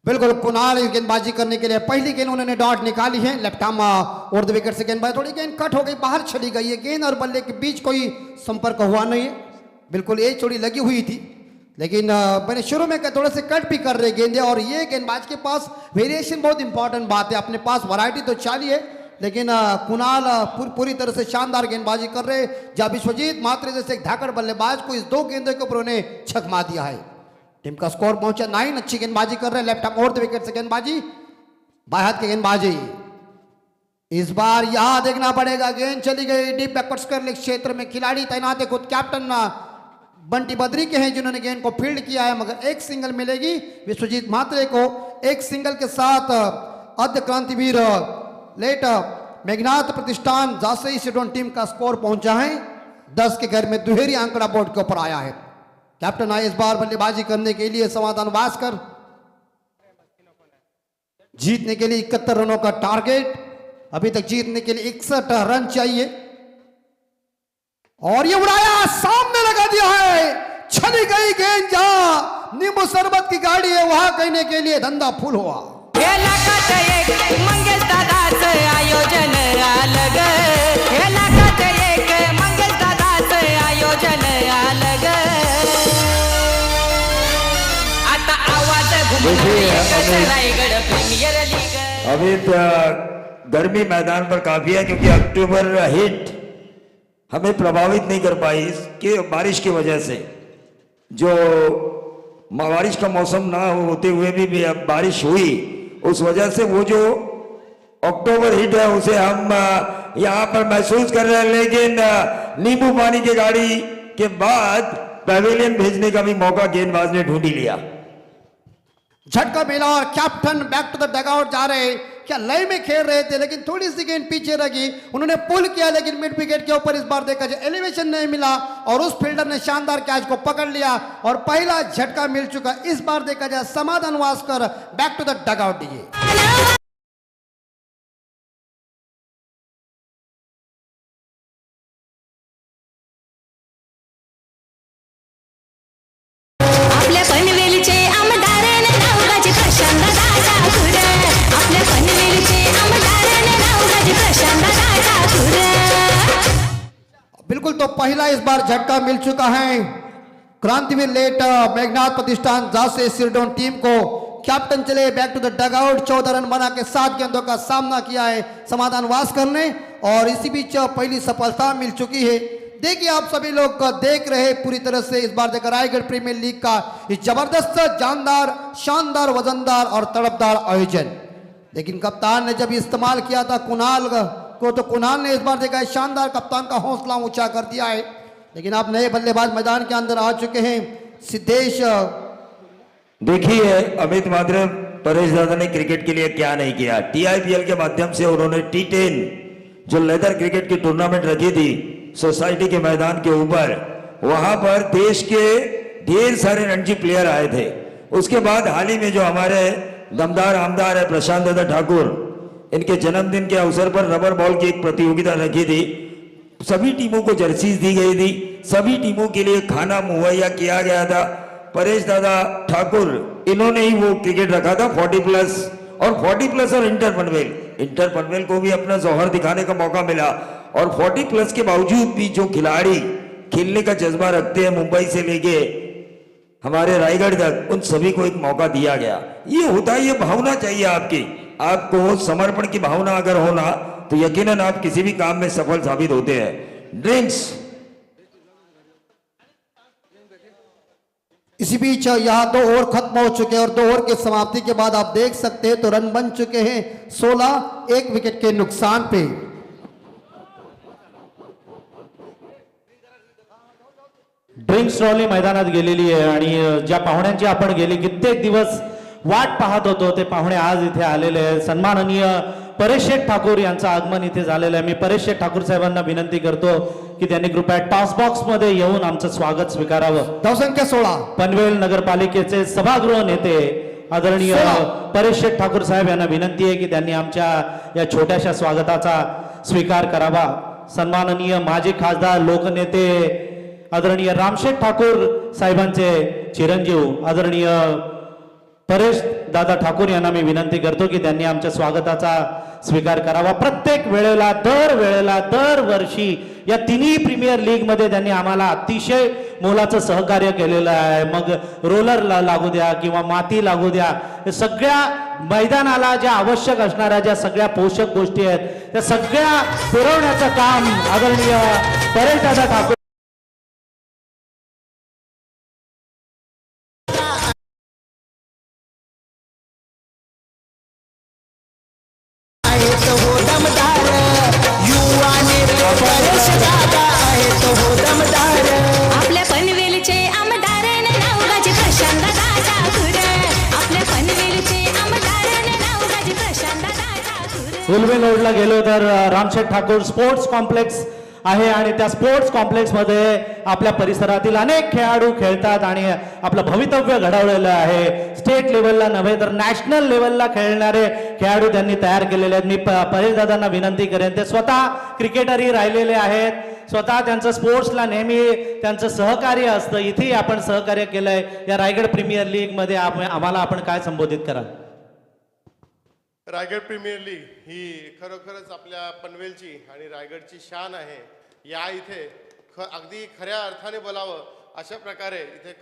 बिल्कुल कुणाल गेंदबाजी करने के लिए पहली गेंद उन्होंने डॉट निकाली है, लेफ्ट आर्म और द विकेट से गेंदबाजी, थोड़ी गेंद कट हो गई, बाहर चली गई है। गेंद और बल्ले के बीच कोई संपर्क हुआ नहीं है, बिल्कुल एक चोड़ी लगी हुई थी। लेकिन मैंने शुरू में थोड़े से कट भी कर रहे गेंदे, और ये गेंदबाज के पास वेरिएशन बहुत इंपॉर्टेंट बात है। अपने पास वैरायटी तो चाहिए, लेकिन कुणाल पूरी तरह से शानदार गेंदबाजी कर रहे। जब विश्वजीत मात्रे जैसे एक धाकड़ बल्लेबाज को इस 2 गेंदों के ऊपर उन्हें छक मार दिया है। टीम का स्कोर पहुंचा 9। अच्छी गेंदबाजी कर रहे हैं, लेफ्ट आर्म और द विकेट से गेंदबाजी, बाएं हाथ की गेंदबाजी। इस बार यहां देखना पड़ेगा, गेंद चली गई डीप बैकवर्ड स्क्वायर क्षेत्र में। खिलाड़ी तैनात है, खुद कैप्टन बंटी बद्री के हैं जिन्होंने गेंद को फील्ड किया है, मगर एक सिंगल मिलेगी विश्वजीत मात्रे को। एक सिंगल के साथ आद्य क्रांतिवीर लेट मेघनाथ प्रतिष्ठान जासई सिडोन टीम का स्कोर पहुंचा है 10 के घर में। दुहेरी आंकड़ा बोर्ड के ऊपर आया है। कैप्टन आए इस बार बल्लेबाजी करने के लिए समाधान वास्कर। जीतने के लिए 71 रनों का टारगेट, अभी तक जीतने के लिए 61 रन चाहिए। और ये उड़ाया, सामने लगा दिया है, चली गई गेंद। जहां नींबू शरबत की गाड़ी है वहां कहने के लिए धंधा फुल हुआ। हे लाखात एक मंगेश दादाचं आयोजन आलं ग, हे लाखात एक मंगेश दादाचं आयोजन आलं ग। आता आवाज घुमला रायगड प्रीमियर लीग। अभी तो गर्मी मैदान पर काफी है क्योंकि अक्टूबर हिट हमें प्रभावित नहीं कर पाई इसके बारिश की वजह से। जो बारिश का मौसम ना होते हुए भी अब बारिश हुई, उस वजह से वो जो अक्टूबर हिट है उसे हम यहाँ पर महसूस कर रहे हैं। लेकिन नींबू पानी की गाड़ी के बाद पवेलियन भेजने का भी मौका गेंदबाज ने ढूंढ ही लिया। झटका मिला और captain back to the dugout जा रहे। क्या लय में खेल रहे थे लेकिन थोड़ी सी गेंद पीछे रही, उन्होंने पुल किया लेकिन मिड विकेट के ऊपर इस बार देखा जाए एलिवेशन नहीं मिला और उस फील्डर ने शानदार कैच को पकड़ लिया और पहला झटका मिल चुका। इस बार देखा जाए Samadhan Waskar back to the dugout दिए। आपल्या पनवेलचे आमदार नावगाचे प्रशांत दादा ठाकूर, आपल्या पनवेलचे आमदार नावगाचे प्रशांत दादा ठाकूर। बिल्कुल, तो पहला इस बार झटका मिल चुका है क्रांतिवीर लेट मेघनाथ प्रतिष्ठान जा से सिरडोन टीम को। कैप्टन चले back to the dugout, 14 run बना के 7 गेंदों का सामना किया है समाधान वास्कर ने और इसी बीच पहली सफलता मिल चुकी है। देखिए आप सभी लोग देख रहे पूरी तरह से इस बार देखा रायगढ़ प्रीमियर लीग का इस जबरदस्त जानदार शानदार वजनदार और तड़पदार आयोजन। लेकिन कप्तान ने जब इस्तेमाल किया था कुणाल को, तो कुणाल ने इस बार देखा शानदार कप्तान का हौसला ऊंचा कर दिया है। लेकिन आप नए बल्लेबाज मैदान के अंदर आ चुके हैं सिद्धेश। देखिए अमित मात्रे परेश दादा ने क्रिकेट के लिए क्या नहीं किया। TIPL के माध्यम से उन्होंने T10 जो लेदर क्रिकेट की टूर्नामेंट रखी थी सोसाइटी के मैदान के ऊपर, वहां पर देश के ढेर सारे रणजी प्लेयर आए थे। उसके बाद हाल ही में जो हमारे दमदार आमदार है प्रशांत दादा ठाकुर, इनके जन्मदिन के अवसर पर रबर बॉल की एक प्रतियोगिता रखी थी। सभी टीमों को जर्सीज दी गई थी, सभी टीमों के लिए खाना मुहैया किया गया था। परेश दादा ठाकुर इन्होंने ही वो क्रिकेट रखा था 40+ और 40+ और इंटर पनवेल को भी अपना जौहर दिखाने का मौका मिला। और 40+ के बावजूद भी जो खिलाड़ी खेलने का जज्बा रखते हैं मुंबई से लेके हमारे रायगढ़ तक, उन सभी को एक मौका दिया गया। ये होता है, ये भावना चाहिए आपकी। आपको समर्पण की भावना अगर होना तो यकीनन आप किसी भी काम में सफल साबित होते हैं। ड्रिंक्स इसी बीच यहाँ 2 ओवर खत्म हो चुके हैं और 2 ओवर की समाप्ति के बाद आप देख सकते हैं तो रन बन चुके हैं 16, 1 विकेट के नुकसान पे। ड्रिंक्स ट्रॉली मैदानात गेलेली आहे आणि ज्या पाहुण्यांची आपण गेली कित्येक दिवस वाट पाहत होतो ते पाहुणे आज इथे आलेले आहेत। सन्माननीय परेश शेठ ठाकूर यांचं आगमन इथे झालेलं आहे। मी परेश शेठ ठाकूर साहेबांना विनंती करतो की त्यांनी कृपया टॉस बॉक्स मध्ये येऊन आमचं स्वागत स्वीकारावं। धावसंख्या 16। पनवेल नगरपालिकेचे सभागृह नेते आदरणीय परेश शेठ ठाकूर साहेब यांना विनंती आहे की त्यांनी आमच्या या छोट्याशा स्वागताचा स्वीकार करावा। सन्माननीय माजी खासदार लोकनेते आदरणीय रामशेठ ठाकूर साहेबांचे चिरंजीव आदरणीय परेश दादा ठाकूर यांना मी विनंती करतो की त्यांनी आमच्या स्वागताचा स्वीकार करावा। प्रत्येक वेळेला दरवर्षी या तिन्ही प्रीमियर लीग मध्ये त्यांनी आम्हाला अतिशय मोलाचं सहकार्य केलेलं आहे। मग रोलर लागू द्या किंवा माती लागू द्या, सगळ्या मैदानाला ज्या आवश्यक असणाऱ्या ज्या सगळ्या पोषक गोष्टी आहेत त्या सगळ्या पुरवण्याचं काम आदरणीय परेश दादा ठाकूर आपल्या पनवेलचे आमदार नावगाचे प्रशांत दादा ठाकूर, आपल्या पनवेलचे आमदार नावगाचे प्रशांत दादा ठाकूर। रेल्वे रोडला गेलो तर रामशेठ ठाकूर स्पोर्ट्स कॉम्प्लेक्स आहे आणि त्या स्पोर्ट्स कॉम्प्लेक्समध्ये आपल्या परिसरातील अनेक खेळाडू खेळतात आणि आपलं भवितव्य घडवलेलं आहे. स्टेट लेवलला नव्हे तर नॅशनल लेवलला खेळणारे खेळाडू त्यांनी तयार केलेले आहेत. मी परेश दादांना विनंती करेन, ते स्वतः क्रिकेटरही राहिलेले आहेत, स्वतः त्यांचं स्पोर्ट्सला नेहमी त्यांचं सहकार्य असतं. इथेही आपण सहकार्य केलंय. या रायगड प्रीमियर लीग मध्ये आम्हाला आपण काय संबोधित कराल? रायगड प्रीमियर लीग ही खरोखरच आपल्या पनवेलची आणि रायगडची शान आहे. या इथे अगदी खऱ्या अर्थाने बोलावं अशा प्रकारे इथे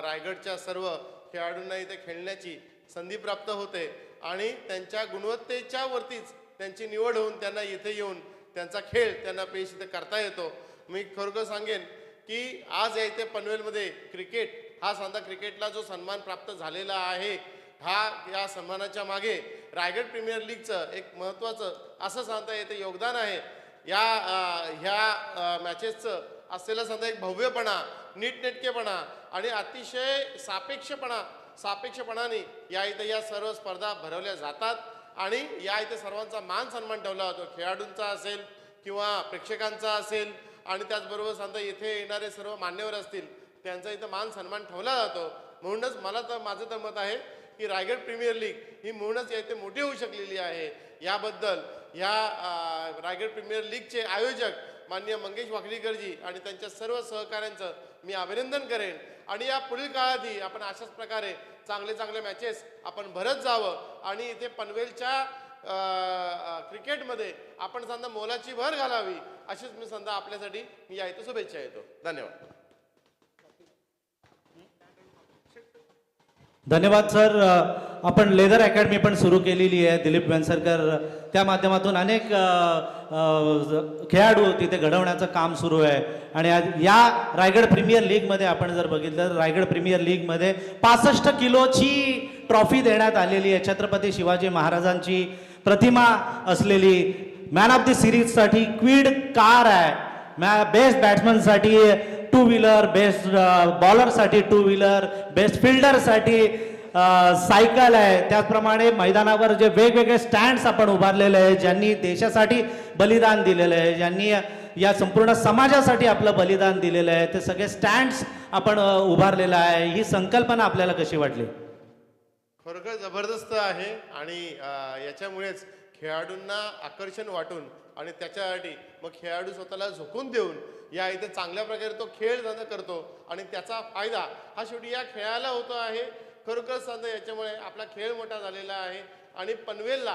रायगडच्या सर्व खेळाडूंना इथे खेळण्याची संधी प्राप्त होते आणि त्यांच्या गुणवत्तेच्या वरतीच त्यांची निवड होऊन त्यांना इथे येऊन त्यांचा खेळ त्यांना पेश इथे करता येतो. मी खरोखर सांगेन की आज या इथे पनवेलमध्ये क्रिकेट हा सांगता क्रिकेटला जो सन्मान प्राप्त झालेला आहे, या सन्मानाच्या मागे रायगड प्रीमियर लीगचं एक महत्त्वाचं असं सांगता येते योगदान आहे. ह्या मॅचेसचं असलेलं सांगता एक भव्यपणा, नीटनेटकेपणा आणि अतिशय सापेक्षपणाने या इथे या सर्व स्पर्धा भरवल्या जातात आणि या इथे सर्वांचा मान सन्मान ठेवला जातो. खेळाडूंचा असेल किंवा प्रेक्षकांचा असेल आणि त्याचबरोबर सांगता इथे येणारे सर्व मान्यवर असतील त्यांचा इथं मान सन्मान ठेवला जातो. म्हणूनच माझं तर मत आहे की रायगड प्रीमियर लीग ही म्हणूनच इथे मोठी होऊ शकलेली आहे. याबद्दल या रायगड प्रीमियर लीगचे आयोजक माननीय मंगेश वाकडीकरजी आणि त्यांच्या सर्व सहकाऱ्यांचं मी अभिनंदन करेन आणि या पुढील काळातही आपण अशाच प्रकारे चांगले मॅचेस आपण भरत जावं आणि इथे पनवेलच्या क्रिकेटमध्ये आपण समजा मोलाची भर घालावी अशीच मी समजा आपल्यासाठी मी या इथे शुभेच्छा येतो. धन्यवाद. धन्यवाद सर. आपण लेदर अकॅडमी पण सुरू केलेली आहे. दिलीप वेंसरकर त्या माध्यमातून अनेक खेळाडू तिथे घडवण्याचं काम सुरू आहे आणि आज या रायगड प्रीमियर लीगमध्ये आपण जर बघितलं तर रायगड प्रीमियर लीगमध्ये 65 किलोची ट्रॉफी देण्यात आलेली आहे. छत्रपती शिवाजी महाराजांची प्रतिमा असलेली मॅन ऑफ द सिरीजसाठी क्वीड कार आहे. बेस्ट बॅट्समनसाठी 2 व्हीलर, बेस्ट बॉलरसाठी 2 व्हीलर, बेस्ट फिल्डरसाठी सायकल आहे. त्याचप्रमाणे मैदानावर जे वेगवेगळे स्टँड्स आपण उभारलेले आहे, ज्यांनी देशासाठी बलिदान दिलेलं आहे, ज्यांनी या संपूर्ण समाजासाठी आपलं बलिदान दिलेलं आहे, ते सगळे स्टँड्स आपण उभारलेलं आहे. ही संकल्पना आपल्याला कशी वाटली? खरोखर जबरदस्त आहे आणि याच्यामुळेच खेळाडूंना आकर्षण वाटून आणि त्याच्यासाठी मग खेळाडू स्वतःला झोकून देऊन या इथे चांगल्या प्रकारे तो खेळ धंदा करतो आणि त्याचा फायदा हा शेवटी या खेळाला होतो आहे. खरोखर सांगता याच्यामुळे आपला खेळ मोठा झालेला आहे आणि पनवेल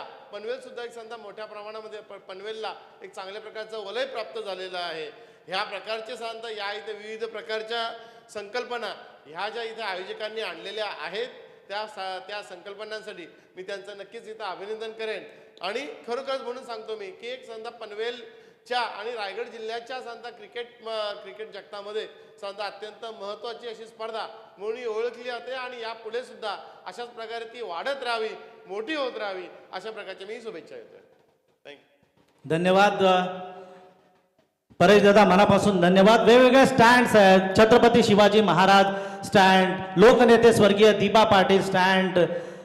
सुद्धा एक सांगता मोठ्या प्रमाणामध्ये पनवेलला एक चांगल्या प्रकारचं वलय प्राप्त झालेलं आहे. ह्या प्रकारचे सांगता या इथे विविध प्रकारच्या संकल्पना ह्या ज्या इथे आयोजकांनी आणलेल्या आहेत त्या संकल्पनांसाठी मी त्यांचं नक्कीच इथं अभिनंदन करेन आणि खरोखरच म्हणून सांगतो मी की एक सांगता पनवेलच्या आणि रायगड जिल्ह्याच्या सांगता क्रिकेट जगतामध्ये सांगता अत्यंत महत्त्वाची अशी स्पर्धा म्हणून ओळखली जाते आणि यापुढे सुद्धा अशाच प्रकारे ती वाढत राहावी, मोठी होत राहावी अशा प्रकारच्या मी शुभेच्छा देतोय. थँक्यू. धन्यवाद परेश दादा, मनापासून धन्यवाद. वेगवेगळे स्टँड्स आहेत. छत्रपती शिवाजी महाराज स्टँड, लोकनेते स्वर्गीय दिबा Patil stand,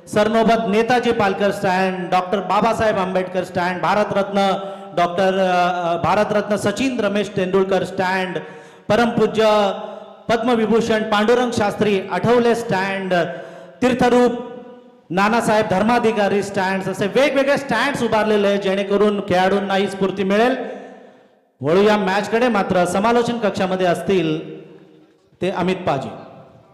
Sarnobat Netaji Palkar stand, doctor Babasaheb Ambedkar stand, Bharat Ratna Sachin Ramesh Tendulkar stand, परमपूज्य पद्मविभूषण पांडुरंग शास्त्री आठवले स्टँड, तीर्थरूप नानासाहेब धर्माधिकारी स्टँड, असे वेगवेगळे स्टँड्स उभारलेले आहेत जेणेकरून खेळाडूंना ही स्फूर्ती मिळेल. वळूया मॅचकडे. मात्र समालोचन कक्षामध्ये असतील ते अमित पाजी.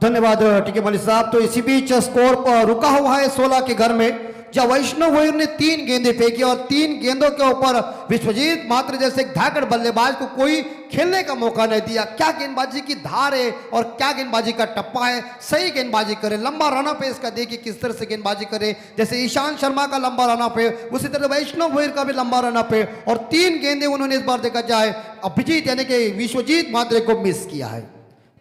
धन्यवाद टीके मलिक साहब. तो इसी बीच स्कोर पर रुका हुआ है 16 के घर में, जब वैष्णव भोईर ने 3 गेंदें फेंकी और 3 गेंदों के ऊपर विश्वजीत मात्र जैसे एक धाकड़ बल्लेबाज को कोई खेलने का मौका नहीं दिया. क्या गेंदबाजी की धार है और क्या गेंदबाजी का टप्पा है. सही गेंदबाजी करे, लंबा रन अप है इसका. देखिए किस तरह से गेंदबाजी करे, जैसे ईशान शर्मा का लंबा रन अप है उसी तरह वैष्णव भोईर का भी लंबा रन अप है और 3 गेंदें उन्होंने इस बार देखा जाए अभिजीत यानी कि विश्वजीत मात्रे को मिस किया है.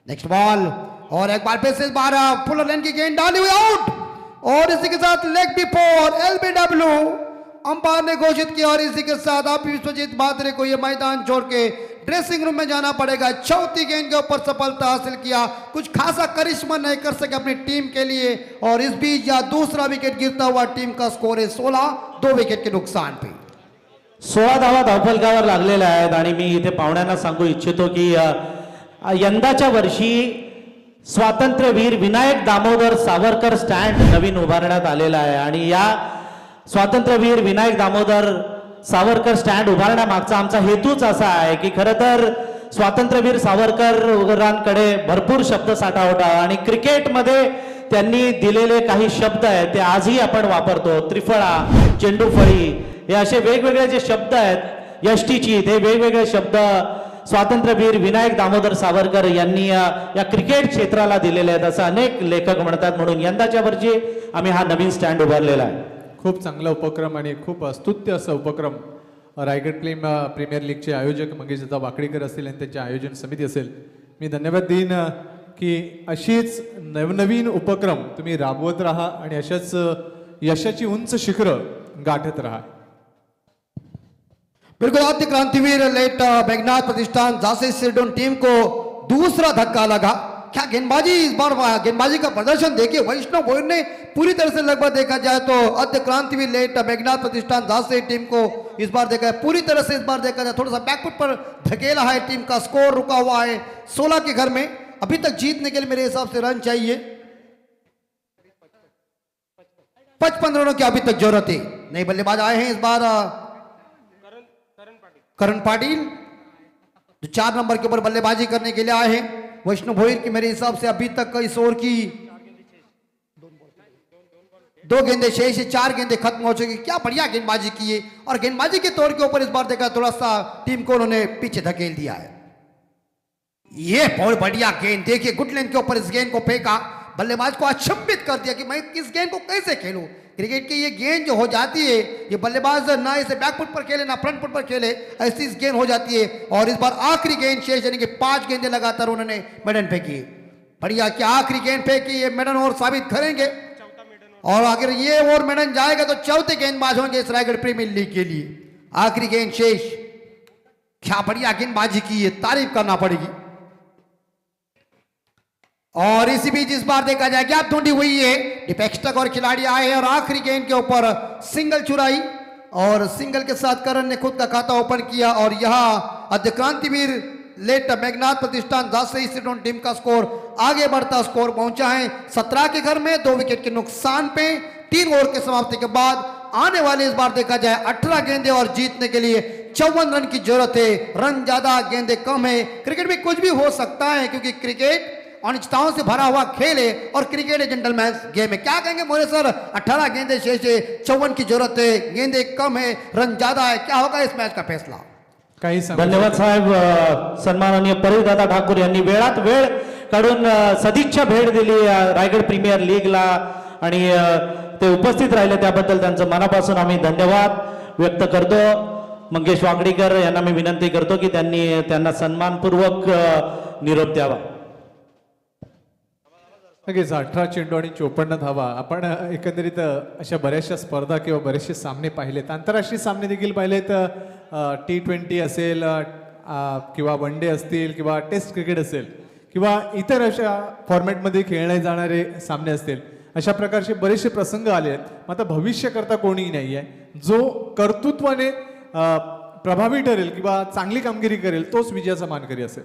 नेक्स्ट बॉल और एक बार फिर से इस बार फुल लेन की गेंद डाली हुई, आउट. और इसी के साथ लेग बिफोर LBW अंपायर ने घोषित किया और इसी के साथ आप विश्वजीत मात्रे को यह मैदान छोड़ के ड्रेसिंग रूम में जाना पड़ेगा. चौथी गेंद के ऊपर सफलता हासिल किया, कुछ खासा करिश्मा नहीं कर सके अपनी टीम के लिए और इस बीच या दूसरा विकेट गिरता हुआ टीम का स्कोर है 16, 2 विकेट के नुकसान पे. 16 धावा धावफलकावर लागलेल्या आहेत आणि मी इथे पाहुण्यांना सांगू इच्छितो की यंदाच्या वर्षी स्वातंत्र्यवीर विनायक दामोदर सावरकर स्टँड नवीन उभारण्यात आलेला आहे आणि या स्वातंत्र्यवीर विनायक दामोदर सावरकर स्टँड उभारण्यामागचा आमचा हेतूच असा आहे की खरं तर स्वातंत्र्यवीर सावरकरांकडे भरपूर शब्दसाठा होता आणि क्रिकेटमध्ये त्यांनी दिलेले काही शब्द आहेत ते आजही आपण वापरतो. त्रिफळा, चेंडू फळी, हे असे वेगवेगळे जे शब्द आहेत, यष्टीची, ते वेगवेगळे शब्द स्वातंत्र्यवीर विनायक दामोदर सावरकर यांनी या क्रिकेट क्षेत्राला दिलेले आहेत असं अनेक लेखक म्हणतात. म्हणून यंदाच्या वर्षी आम्ही हा नवीन स्टँड उभारलेला आहे. खूप चांगला उपक्रम आणि खूप स्तुत्य असा उपक्रम रायगड प्रीमियर लीगचे आयोजक मंगेशदा वाकडीकर असतील आणि त्यांचे आयोजन समिती असेल. मी धन्यवाद देईन की अशीच नवनवीन उपक्रम तुम्ही राबवत राहा आणि अशाच यशाची उंच शिखरं गाठत राहा. बिल्कुल आद्य क्रांतिवीर लेट मेघनाथ प्रतिष्ठान झांसी सिरडोन टीम को दूसरा धक्का लगा. क्या गेंदबाजी, इस बार गेंदबाजी का प्रदर्शन देखिए वैष्णव भोयर ने पूरी तरह से लगभग देखा जाए तो आद्य क्रांतिवीर लेट मेघनाथ प्रतिष्ठान झांसी टीम को इस बार देखा है पूरी तरह से, इस बार देखा जाए थोड़ा सा बैकफुट पर धकेला है. टीम का स्कोर रुका हुआ है 16 के घर में. अभी तक जीतने के लिए मेरे हिसाब से रन चाहिए 55 रनों की अभी तक जरूरत है. नए बल्लेबाज आए हैं इस बार करण पाटिल जो 4 नंबर के ऊपर बल्लेबाजी करने के लिए आए हैं. वैष्णव भोयर की मेरे हिसाब से अभी तक इस ओवर की 2 गेंदे शेष है, 4 गेंदे खत्म हो चुकी. क्या बढ़िया गेंदबाजी की है और गेंदबाजी के तौर के ऊपर इस बार देखा थोड़ा सा टीम को उन्होंने पीछे धकेल दिया है. ये बहुत बढ़िया गेंद देखिए, गुड लेंथ के ऊपर इस गेंद को फेंका, बल्लेबाज को अचंभित कर दिया कि मैं इस गेंद को कैसे खेलूं. क्रिकेट की ये गेंद जो हो जाती है, ये बल्लेबाज ना इसे बैकफुट पर खेले ना फ्रंट फुट पर खेले, ऐसी इस गेंद हो जाती है. और इस बार आखिरी गेंद शेष यानी कि 5 गेंदें लगातार उन्होंने मेडन फेंकी. बढ़िया कि आखिरी गेंद फेंकी, ये मेडन ओवर साबित करेंगे और अगर ये ओवर मेडन जाएगा तो चौथे गेंदबाज होंगे इस रायगढ़ प्रीमियर लीग के लिए. आखिरी गेंद शेष, क्या बढ़िया गेंदबाजी की है, तारीफ करना पड़ेगी. और इसी बीच इस बार देखा जाए गैप ढूंढी हुई है, डिपेक्स्टक और खिलाड़ी आए हैं और आखिरी गेंद के ऊपर सिंगल चुराई और सिंगल के साथ करण ने खुद का खाता ओपन किया. और यहाँ आद्य क्रांतिवीर लेट मेघनाथ प्रतिष्ठान झांसी सिरडोन टीम का स्कोर आगे बढ़ता स्कोर पहुंचा है 17 के घर में 2 विकेट के नुकसान पे. 3 ओवर के समाप्ति के बाद आने वाले इस बार देखा जाए 18 गेंदे और जीतने के लिए 54 रन की जरूरत है. रन ज्यादा गेंदे कम है. क्रिकेट में कुछ भी हो सकता है क्योंकि क्रिकेट अनिश्चितताओं से भरा हुआ खेल है और क्रिकेट है जेंटलमैन गेम है. क्या कहेंगे मोरे सर, 18 गेंदे शेष है, 54 की जरूरत है, गेंदे कम है, रन ज्यादा है, क्या होगा इस मैच का फैसला? काही धन्यवाद साहेब. सन्माननीय परिदादा ठाकूर यांनी वेळात वेळ काढून सदिच्छा भेट दिली रायगड प्रीमियर लीगला आणि ते उपस्थित राहिले त्याबद्दल त्यांचं मनापासून आम्ही धन्यवाद व्यक्त करतो. मंगेश वाकडीकर यांना मी विनंती करतो की त्यांना सन्मानपूर्वक निरोप द्यावा. नक्कीच 18 चेंडू आणि 54 धावा. आपण एकंदरीत अशा बऱ्याचशा स्पर्धा किंवा बरेचसे सामने पाहिलेत, आंतरराष्ट्रीय सामने देखील पाहिलेत. T20 असेल किंवा वन डे असतील किंवा टेस्ट क्रिकेट असेल किंवा इतर अशा फॉर्मॅटमध्ये खेळले जाणारे सामने असतील. अशा प्रकारचे बरेचसे प्रसंग आले आहेत. आता भविष्यकर्ता कोणीही नाही आहे. जो कर्तृत्वाने प्रभावी ठरेल किंवा चांगली कामगिरी करेल तोच विजयाचा मानकरी असेल.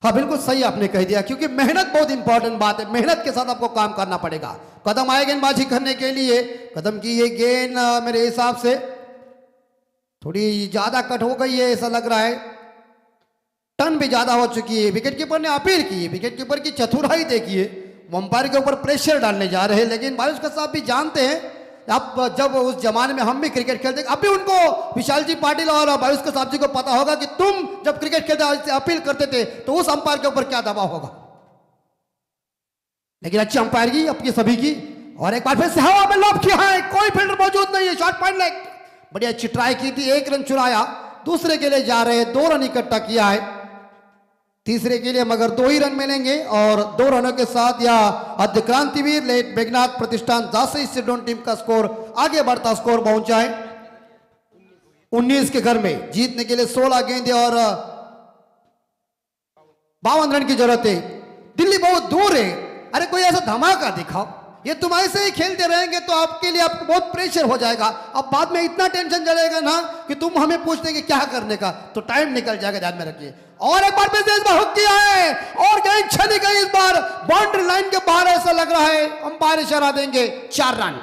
हाँ बिल्कुल सही आपने कह दिया क्योंकि मेहनत बहुत इंपॉर्टेंट बात है. मेहनत के साथ आपको काम करना पड़ेगा. कदम आए गेंदबाजी करने के लिए, कदम की ये गेंद मेरे हिसाब से थोड़ी ज्यादा कट हो गई है ऐसा लग रहा है. टर्न भी ज्यादा हो चुकी है. विकेट कीपर ने अपील की है. विकेट कीपर की चतुराई देखिए, अंपायर के ऊपर प्रेशर डालने जा रहे हैं. लेकिन बारिश साहब भी जानते हैं, अब जब उस जमाने में हम भी क्रिकेट खेलते, अभी उनको विशाल जी पाटिल और बारिश साहब जी को पता होगा कि तुम जब क्रिकेट खेलते अपील करते थे तो उस अंपायर के ऊपर क्या दबाव होगा. लेकिन अच्छी अंपायरगी अपनी सभी की. और एक बार फिर से हवा में लॉब किया है, कोई फील्डर मौजूद नहीं है. शॉर्ट पॉइंट लेग, बड़ी अच्छी ट्राई की थी, 1 रन चुराया. दूसरे के लिए जा रहे हैं, 2 रन इकट्ठा किया है. तीसरे के लिए मगर 2 ही रन मिलेंगे और 2 रनों के साथ या आद्य क्रांतिवीर लेट मेघनाथ प्रतिष्ठान झांसी सिरडोन टीम का स्कोर आगे बढ़ता स्कोर पहुंचा है 19 के घर में. जीतने के लिए 16 गेंदे और 52 रन की जरूरत है. दिल्ली बहुत दूर है. अरे कोई ऐसा धमाका दिखाओ. ये तुम ऐसे ही खेलते रहेंगे तो आपके लिए आपको बहुत प्रेशर हो जाएगा। अब बाद में इतना टेंशन चलेगा ना कि तुम हमें पूछते कि क्या करने का, तो टाइम निकल जाएगा, ध्यान में रखिए। और एक बार फिर से इस बार हुक किया है और गेंद चली गई इस बार बाउंड्री लाइन के बाहर, ऐसा लग रहा है अंपायर इशारा देंगे 4 रन।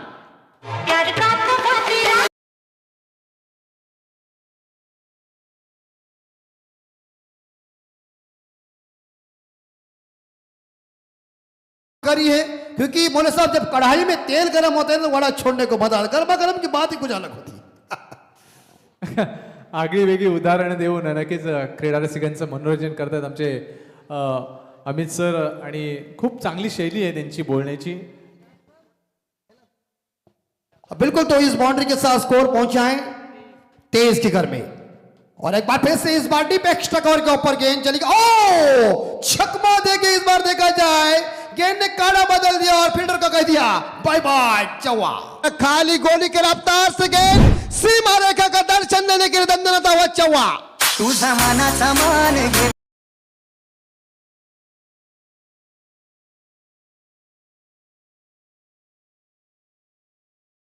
करी है क्योंकि मोले साहब जब कढ़ाई में तेल गर्म होता है तो वड़ा छोड़ने को मजा आता है, गर्मा गर्म की बात ही कुछ अलग होती है। आगळी वेगळी उदाहरणं देऊन नक्कीच क्रीडा रसिकांचं मनोरंजन करतात आमचे अमित सर आणि खूप चांगली शैली आहे त्यांची बोलण्याची। बिल्कुल, तो इस बाउंड्री के साथ स्कोर पहुंचाए 23 के घर में। और एक बार फिर से इस बार डीप एक्स्ट्रा कवर के ऊपर गेंद चली गई, ओ छक्का देके इस बार देखा जाए गेंद ने काला बदल दिया और फील्डर को कह दिया बाय बाय चौवा। खाली गोली के रफ्तार से गेंद सीमा रेखा का दर्शन देने के लिए दंडनाता हुआ चौवा। तुझा मानाचा मान घे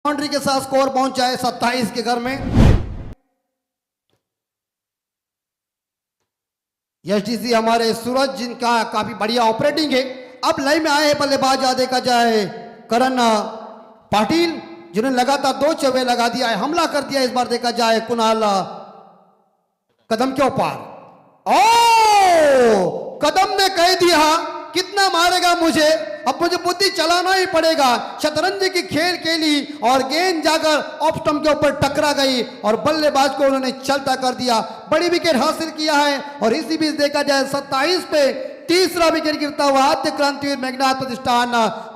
बाउंड्री के साथ स्कोर पहुंचा है 27 के घर में। एसडीसी हमारे सूरज जिनका काफी बढ़िया ऑपरेटिंग है। अब लाइन में आए हैं बल्लेबाज, देखा जाए करण पाटिल जिन्होंने लगातार 2 चौके लगा दिया है, हमला कर दिया इस बार देखा जाए कुणाल कदम के ऊपर। ओ कदम ने कह दिया कितना मारेगा मुझे, अब मुझे बुद्धि चलाना ही पड़ेगा। शतरंज की खेल खेली और गेंद जाकर ऑफ स्टंप के ऊपर टकरा गई और बल्लेबाज को उन्होंने चलता कर दिया। बड़ी विकेट हासिल किया है और इसी बीच देखा जाए 27 पे तीसरा विकेट गिरता हुआ आद्य क्रांतिवीर मेघनाथ प्रतिष्ठान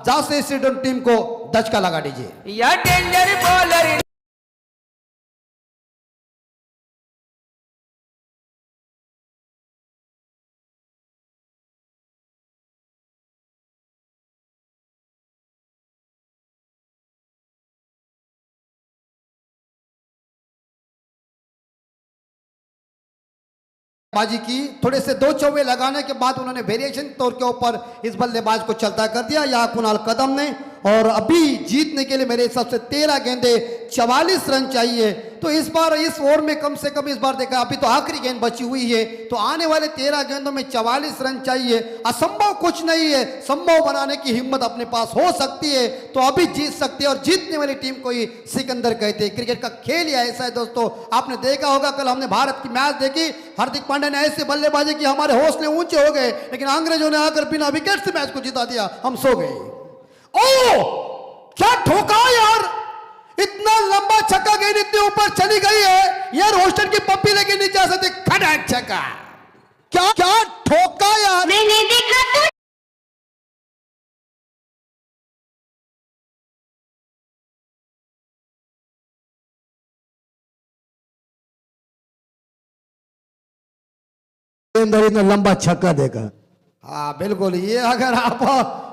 जासे स्टेडियम टीम को दचका लगा दीजिए। या डेंजर बॉलर बाजी की, थोड़े से 2 चौके लगाने के बाद उन्होंने वेरिएशन तौर के ऊपर इस बल्लेबाज को चलता कर दिया या कुणाल कदम ने। और अभी जीतने के लिए मेरे हिसाब से 13 गेंदे 44 रन चाहिए। तो इस बार इस ओवर में कम से कम इस बार देखा अभी तो आखिरी गेंद बची हुई है, तो आने वाले 13 गेंदों में 44 रन चाहिए। असंभव कुछ नहीं है, संभव बनाने की हिम्मत अपने पास हो सकती है तो अभी जीत सकते हैं। और जीतने वाली टीम को ही सिकंदर कहते हैं। क्रिकेट का खेल ही ऐसा है दोस्तों। आपने देखा होगा कल हमने भारत की मैच देखी, हार्दिक पांड्या ने ऐसे बल्लेबाजी की हमारे हौसले ऊंचे हो गए, लेकिन अंग्रेजों ने आकर बिना विकेट से मैच को जिता दिया, हम सो गए। ओ क्या ठोका यार, इतना लंबा छक्का गेंद इतने ऊपर चली गई है यार, होस्टन की पप्पी लेके नीचे आ सकते, खड़ा छक्का, क्या क्या ठोका यार। मैंने देखा तो इतना लंबा छक्का देगा। हाँ बिल्कुल, ये अगर आप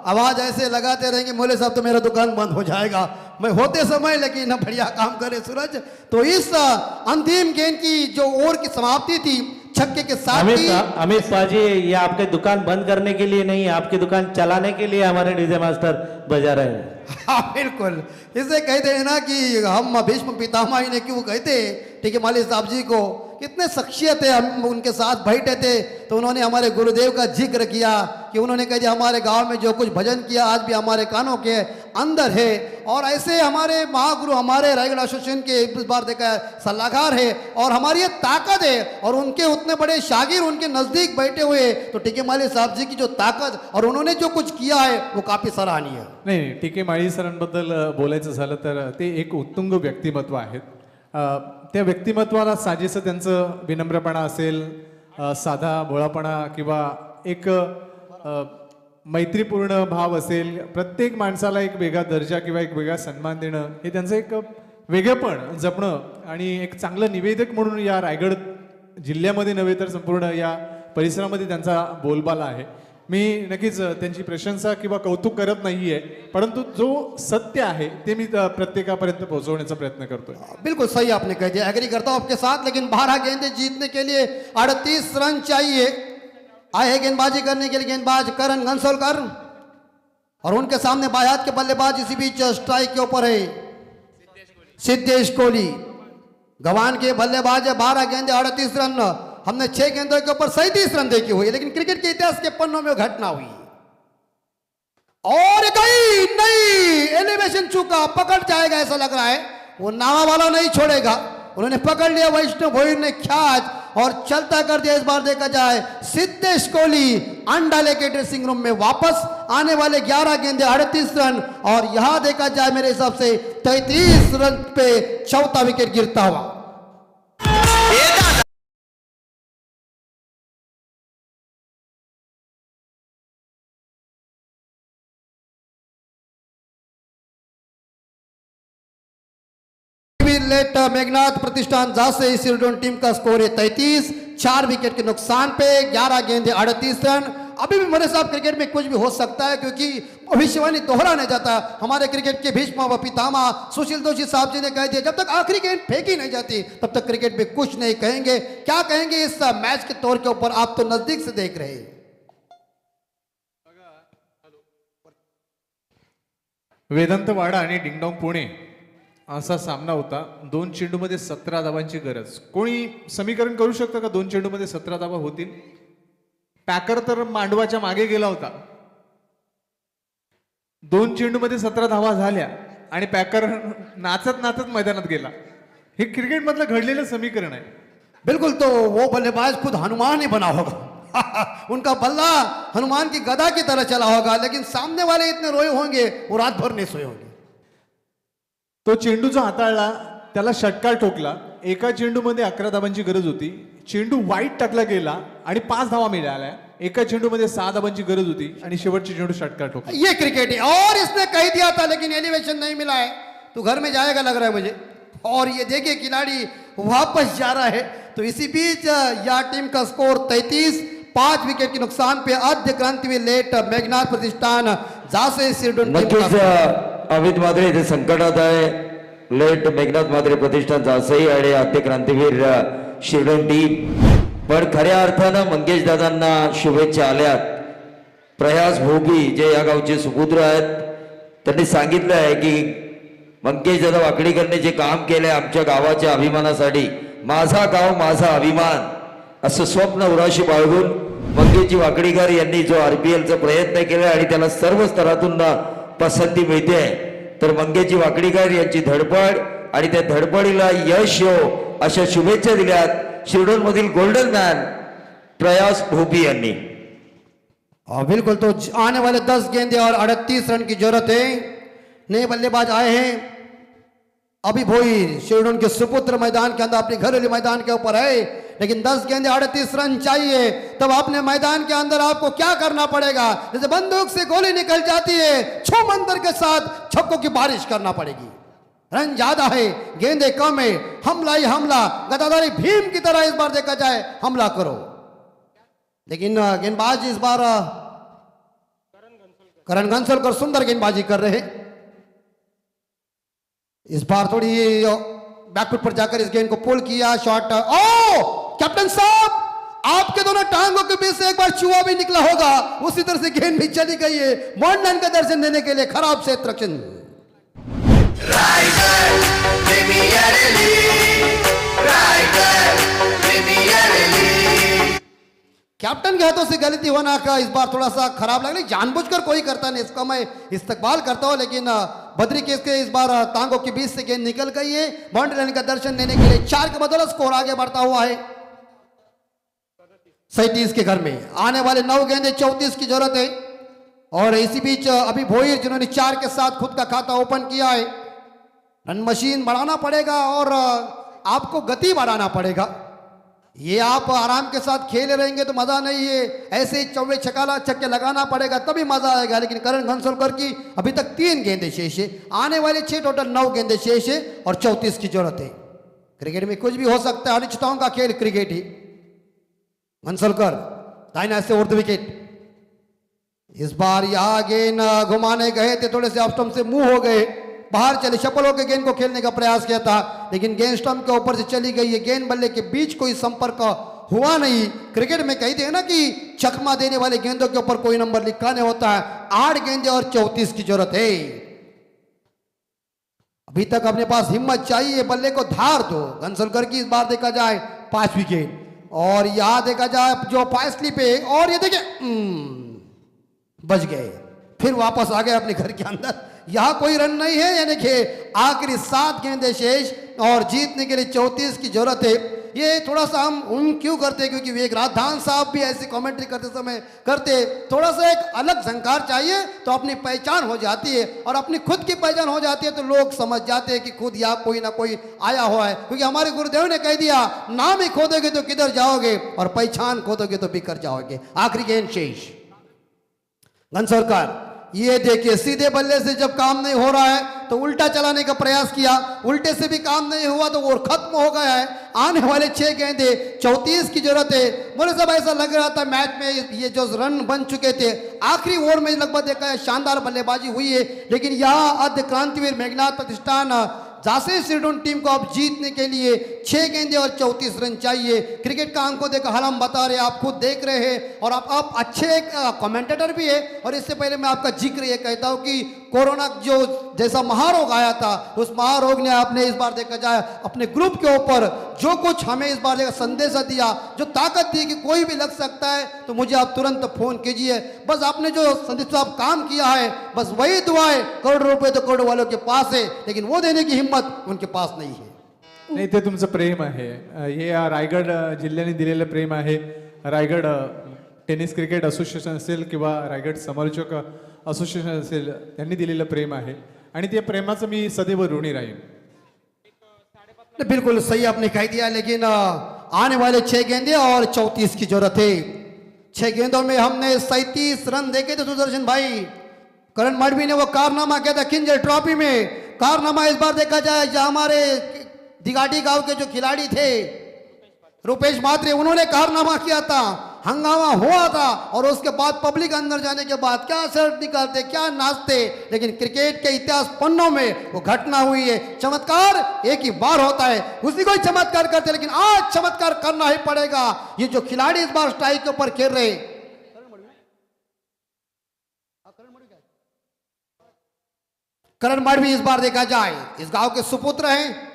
आवाज ऐसे लगाते रहेंगे मोले साहब तो मेरा दुकान बंद हो जाएगा। मैं होते समय लेकिन बढ़िया काम करे सूरज। तो इस अंतिम गेंद की जो ओवर की समाप्ति थी छक्के के साथ ही अमित पाजी, ये आपके दुकान बंद करने के लिए नहीं, आपकी दुकान चलाने के लिए हमारे डीजे मास्टर बजा रहे हैं। हाँ बिल्कुल, इसे कहते हैं ना कि हम भीष्म पितामह ने क्यों कहते ठीक है माली साहब जी को, कितने शख्सियत है, हम उनके साथ बैठे थे तो उन्होंने हमारे गुरुदेव का जिक्र किया कि उन्होंने कह दिया हमारे गांव में जो कुछ भजन किया आज भी हमारे कानों के अंदर है। और ऐसे हमारे महागुरु हमारे रायगढ़ एसोसिएशन के इस बार देखा सलाहकार है और हमारी ये ताकत है। और उनके उतने बड़े शागिर उनके नजदीक बैठे हुए तो टीके माली साहब जी की जो ताकत और उन्होंने जो कुछ किया है वो काफी सराहनीय है। नाही, टीके माळी सरांबद्दल बोलायचं झालं तर ते एक उत्तुंग व्यक्तिमत्व आहेत। त्या व्यक्तिमत्वाला साजेसं त्यांचं विनम्रपणा असेल, साधा भोळापणा किंवा एक मैत्रीपूर्ण भाव असेल, प्रत्येक माणसाला एक वेगळा दर्जा किंवा एक वेगळा सन्मान देणं हे त्यांचं एक वेगळेपण जपणं आणि एक चांगलं निवेदक म्हणून या रायगड जिल्ह्यामध्ये नव्हे तर संपूर्ण या परिसरामध्ये त्यांचा बोलबाला आहे। मी नक्कीच त्यांची प्रशंसा किंवा कौतुक करत नाहीये, परंतु जो सत्य आहे ते मी प्रत्येकापर्यंत पोहोचवण्याचा प्रयत्न करतोय। बिल्कुल सही आपने कह दिया, एग्री करता हूं आपके साथ। लेकिन 12 गेंदें जीतने के लिए 38 रन चाहिए। आए हैं गेंदबाजी करने के लिए गेंदबाज करण घनसोलकर। और उनके सामने बाएं हाथ के बल्लेबाज इसी बीच स्ट्राइक के ऊपर है सिद्धेश कोहली। गवान के बल्लेबाज है, 12 गेंदे 38 रन। हमने 6 गेंदों के ऊपर 37 रन देखे हुए, लेकिन क्रिकेट के इतिहास के पन्नों में घटना हुई और गई नहीं, एलिवेशन चूका, पकड़ जाएगा ऐसा लग रहा है। वो नावा वाला नहीं छोड़ेगा, उन्होंने पकड़ लिया वैष्णव भोईर ने ख्याच और चलता कर दिया। इस बार देखा जाए सिद्धेश कोहली अंडा लेके ड्रेसिंग रूम में वापस आने वाले 11 गेंदे 38 रन और यहां देखा जाए मेरे हिसाब से 33 रन पे चौथा विकेट गिरता हुआ। लेट मेघनाथ प्रतिष्ठान जासे शिरडोन टीम का स्कोर है 33, 4 विकेट के नुकसान पे 11 गेंदे 38 रन। अभी भी मेरे साहब क्रिकेट में कुछ भी हो सकता है, क्योंकि भविष्यवाणी दोहरा नहीं जाता। हमारे क्रिकेट के भीष्म व पितामह सुशील दोषी साहब जी ने कह दिया, जब तक आखिरी गेंद फेंकी नहीं जाती तब तक क्रिकेट में कुछ नहीं कहेंगे। क्या कहेंगे इस मैच के तौर के ऊपर, आप तो नजदीक से देख रहे हैं। वेदांत वाडा आणि डिंगडॉंग पुणे असा सामना होता। 2 चेंडूमध्ये 17 धावांची गरज। कोणी समीकरण करू शकतं का 2 चेंडूमध्ये 17 धावा होतील? पॅकर तर मांडवाच्या मागे गेला होता, 2 चेंडूमध्ये 17 धावा झाल्या आणि पॅकर नाचत नाचत मैदानात गेला। हे क्रिकेट मधलं घडलेलं समीकरण आहे। बिल्कुल, तो वो बल्लेबाज खुद हनुमान ही बना होगा उनका बल्ला हनुमान की गदा की तरह चला होगा, लेकिन सामने वाले इतने रोए होंगे वो रात भर नहीं सोए होंगे। तो चेंडू जो हाताळला त्याला षटकार ठोकला। एका चेंडूमध्ये 11 धावांची गरज होती, चेंडू वाईट टाकला गेला आणि 5 धावा मिळाल्या। एका चेंडूमध्ये 6 धावांची गरज होती आणि शेवटची चेंडू षटकार ठोकला। ये क्रिकेट है और इसने कह दिया था लेकिन एलिवेशन नहीं मिला है, तो घर में जाएगा लग रहा है मुझे। और ये देखिए खिलाड़ी वापस जा रहा है। तो इसी बीच या टीम का स्कोर 33, 5 विकेट के नुकसान पे आद्य क्रांतिवीर लेट मेघनाथ प्रतिष्ठान जासे शिरडोन टीम नक्कीच का अमित म्हात्रे इथे संकटात आहे। लेट मेघनाथ म्हात्रे प्रतिष्ठान जासई आणि आद्य क्रांतीवीर शिरडोन टीम, पण खऱ्या अर्थानं मंगेश दादांना शुभेच्छा आल्यात। प्रयास भोगी जे या गावचे सुपुत्र आहेत, त्यांनी सांगितलं आहे की मंगेश दादा वाकडीकरने जे काम केले आमच्या गावाच्या अभिमानासाठी, माझा गाव माझा अभिमान असं स्वप्न उराशी बाळगून मंगेशजी वाकडीकर यांनी जो RPLचा प्रयत्न केला आणि त्याला सर्व स्तरातून पसंती मिळते, तर मंगेशजी वाकडीकर यांची धडपड आणि त्या धडपडीला यश येवो अशा शुभेच्छा दिल्यात शिरडोन मधील गोल्डन मॅन प्रयास भोपी यांनी। बिल्कुल, तो आने वाले 10 गेंदे और 38 रन की जरूरत है। नए बल्लेबाज आए हैं अभी भोईर, शिरडोन के सुपुत्र मैदान के अंदर अपने घरेलू मैदान के ऊपर है, लेकिन 10 गेंदे 38 रन चाहिए। तब अपने मैदान के अंदर आपको क्या करना पड़ेगा, जैसे बंदूक से गोली निकल जाती है, छो मंतर के साथ छक्कों की बारिश करना पड़ेगी। रन ज्यादा है, गेंदे कम है, हमला ही हमला, गदाधारी भीम की तरह इस बार देखा जाए हमला करो। लेकिन गेंदबाज इस बार करण घनसोलकर सुंदर गेंदबाजी कर रहे हैं। इस बार थोड़ी बैकफुट पर जाकर इस गेंद को पुल किया, शॉट। ओ कैप्टन साहब, आपके दोनों टांगों के बीच से एक बार चूहा भी निकला होगा, उसी तरह से गेंद भी चली गई है। मॉडर्न का दर्शन देने के लिए खराब से रक्षण। कैप्टन के हाथों से गलती होना का इस बार थोड़ा सा खराब लग रहा है। जानबूझकर कोई करता नहीं, इसका मैं इस्तकबाल करता हूं, लेकिन बद्री केस के इस बार टांगों के बीच से गेंद निकल गई है। बाउंड्री लाइन का दर्शन देने के लिए 4 के बदौलत स्कोर आगे बढ़ता हुआ है 37 के घर में। आने वाले 9 गेंदे 34 की जरूरत है। और इसी बीच अभी भोईर जिन्होंने 4 के साथ खुद का खाता ओपन किया है। रन मशीन बढ़ाना पड़ेगा और आपको गति बढ़ाना पड़ेगा। ये आप आराम के साथ खेले रहेंगे तो मजा नहीं है, ऐसे ही चौवे छकाला छक्के लगाना पड़ेगा तभी मजा आएगा। लेकिन करण घनसोलकर की अभी तक 3 गेंदे शेष है, आने वाले 6 टोटल 9 गेंदे शेष है और 34 की जरूरत है। क्रिकेट में कुछ भी हो सकता है, अनिश्चितताओं का खेल क्रिकेट ही। घनसोलकर दाहिना से उर्ध विकेट। इस बार यहां गेंद घुमाने गए थे, थोड़े से ऑफ स्टंप से मुंह हो गए, बाहर चले। शफल होकर गेंद को खेलने का प्रयास किया था, लेकिन गेंद स्टंप के ऊपर से चली गई है। गेंद बल्ले के बीच कोई संपर्क हुआ नहीं। क्रिकेट में कहते हैं ना कि चकमा देने वाले गेंदों के ऊपर कोई नंबर लिखा नहीं होता है। 8 गेंदे और 34 की जरूरत है। अभी तक अपने पास हिम्मत चाहिए, बल्ले को धार दो। घनसोलकर की इस बार देखा जाए 5 विकेट और यहां देखा जाए जो फाइसली पे, और ये देखिए बच गए, फिर वापस आ गए अपने घर के अंदर। यहां कोई रन नहीं है। यानी कि आखिरी 7 गेंदे शेष और जीतने के लिए 34 की जरूरत है। ये थोड़ा सा हम क्यों करते हैं, क्योंकि विवेक राजधान साहब भी ऐसी कमेंट्री करते समय करते, थोड़ा सा एक अलग झंकार चाहिए तो अपनी पहचान हो जाती है, और अपनी खुद की पहचान हो जाती है तो लोग समझ जाते हैं कि खुद यहाँ कोई ना कोई आया हुआ है। क्योंकि हमारे गुरुदेव ने कह दिया, नाम ही खोदोगे तो किधर जाओगे और पहचान खोदोगे तो बिखर जाओगे। आखिरी गेंद शेष। घनसोलकर ये देखिए सीधे बल्ले से जब काम नहीं हो रहा है तो उल्टा चलाने का प्रयास किया, उल्टे से भी काम नहीं हुआ तो वो खत्म हो गया है। आने वाले 6 गेंदे 34 की जरूरत है। बोले साहब ऐसा लग रहा था मैच में ये जो रन बन चुके थे आखिरी ओवर में लगभग देखा है शानदार बल्लेबाजी हुई है, लेकिन यहाँ आद्य क्रांतिवीर मेघनाथ प्रतिष्ठान जासे शिरडोन टीम को अब जीतने के लिए 6 गेंदे और 34 रन चाहिए। क्रिकेट का अंकों देखा हाल हम बता रहे हैं, आप खुद देख रहे हैं और आप अच्छे कमेंटेटर भी है। और इससे पहले मैं आपका जिक्र ये कहता हूं कि कोरोना जो जैसा महारोग आया था उस महारोग ने आपने इस बार देखा जाए अपने ग्रुप के ऊपर जो कुछ हमें इस बार देखा संदेश दिया, जो ताकत दी कि कोई भी लग सकता है तो मुझे आप तुरंत फोन कीजिए। बस आपने जो संदेश साहब काम किया है बस वही दुआएं, करोड़ रुपए तो करोड़ वालों के पास है, लेकिन वो देने की हिम्मत उनके पास नहीं है। नाही ते तुमचं प्रेम आहे, हे रायगड जिल्ह्याने दिलेलं प्रेम आहे। रायगड टेनिस क्रिकेट असोसिएशन असेल किंवा रायगड समालोचक असोसिएशन असेल त्यांनी दिलेलं प्रेम आहे आणि त्या प्रेमाचं मी सदैव ऋणी राहीन। बिल्कुल सही आपने कह दिया, लेकिन आने वाले 6 गेंदे और 34 की जरूरत है। 6 गेंदों में हमने 37 रन देखे थे सुदर्शन भाई। करण मडवी ने वो कारनामा किया था किंजल ट्रॉफी में। कारनामा इस बार देखा जाए जो हमारे दिगाटी गांव के जो खिलाड़ी थे रुपेश मात्रे, उन्होंने कारनामा किया था, हंगामा हुआ था और उसके बाद पब्लिक अंदर जाने के बाद क्या शर्ट निकालते, क्या नाचते, लेकिन क्रिकेट के इतिहास पन्नों में वो घटना हुई है। चमत्कार एक ही बार होता है, उसी को ही चमत्कार करते, लेकिन आज चमत्कार करना ही पड़ेगा। ये जो खिलाड़ी इस बार स्ट्राइक के ऊपर खेल रहे करण मडवी इस बार देखा जाए इस गांव के सुपुत्र हैं।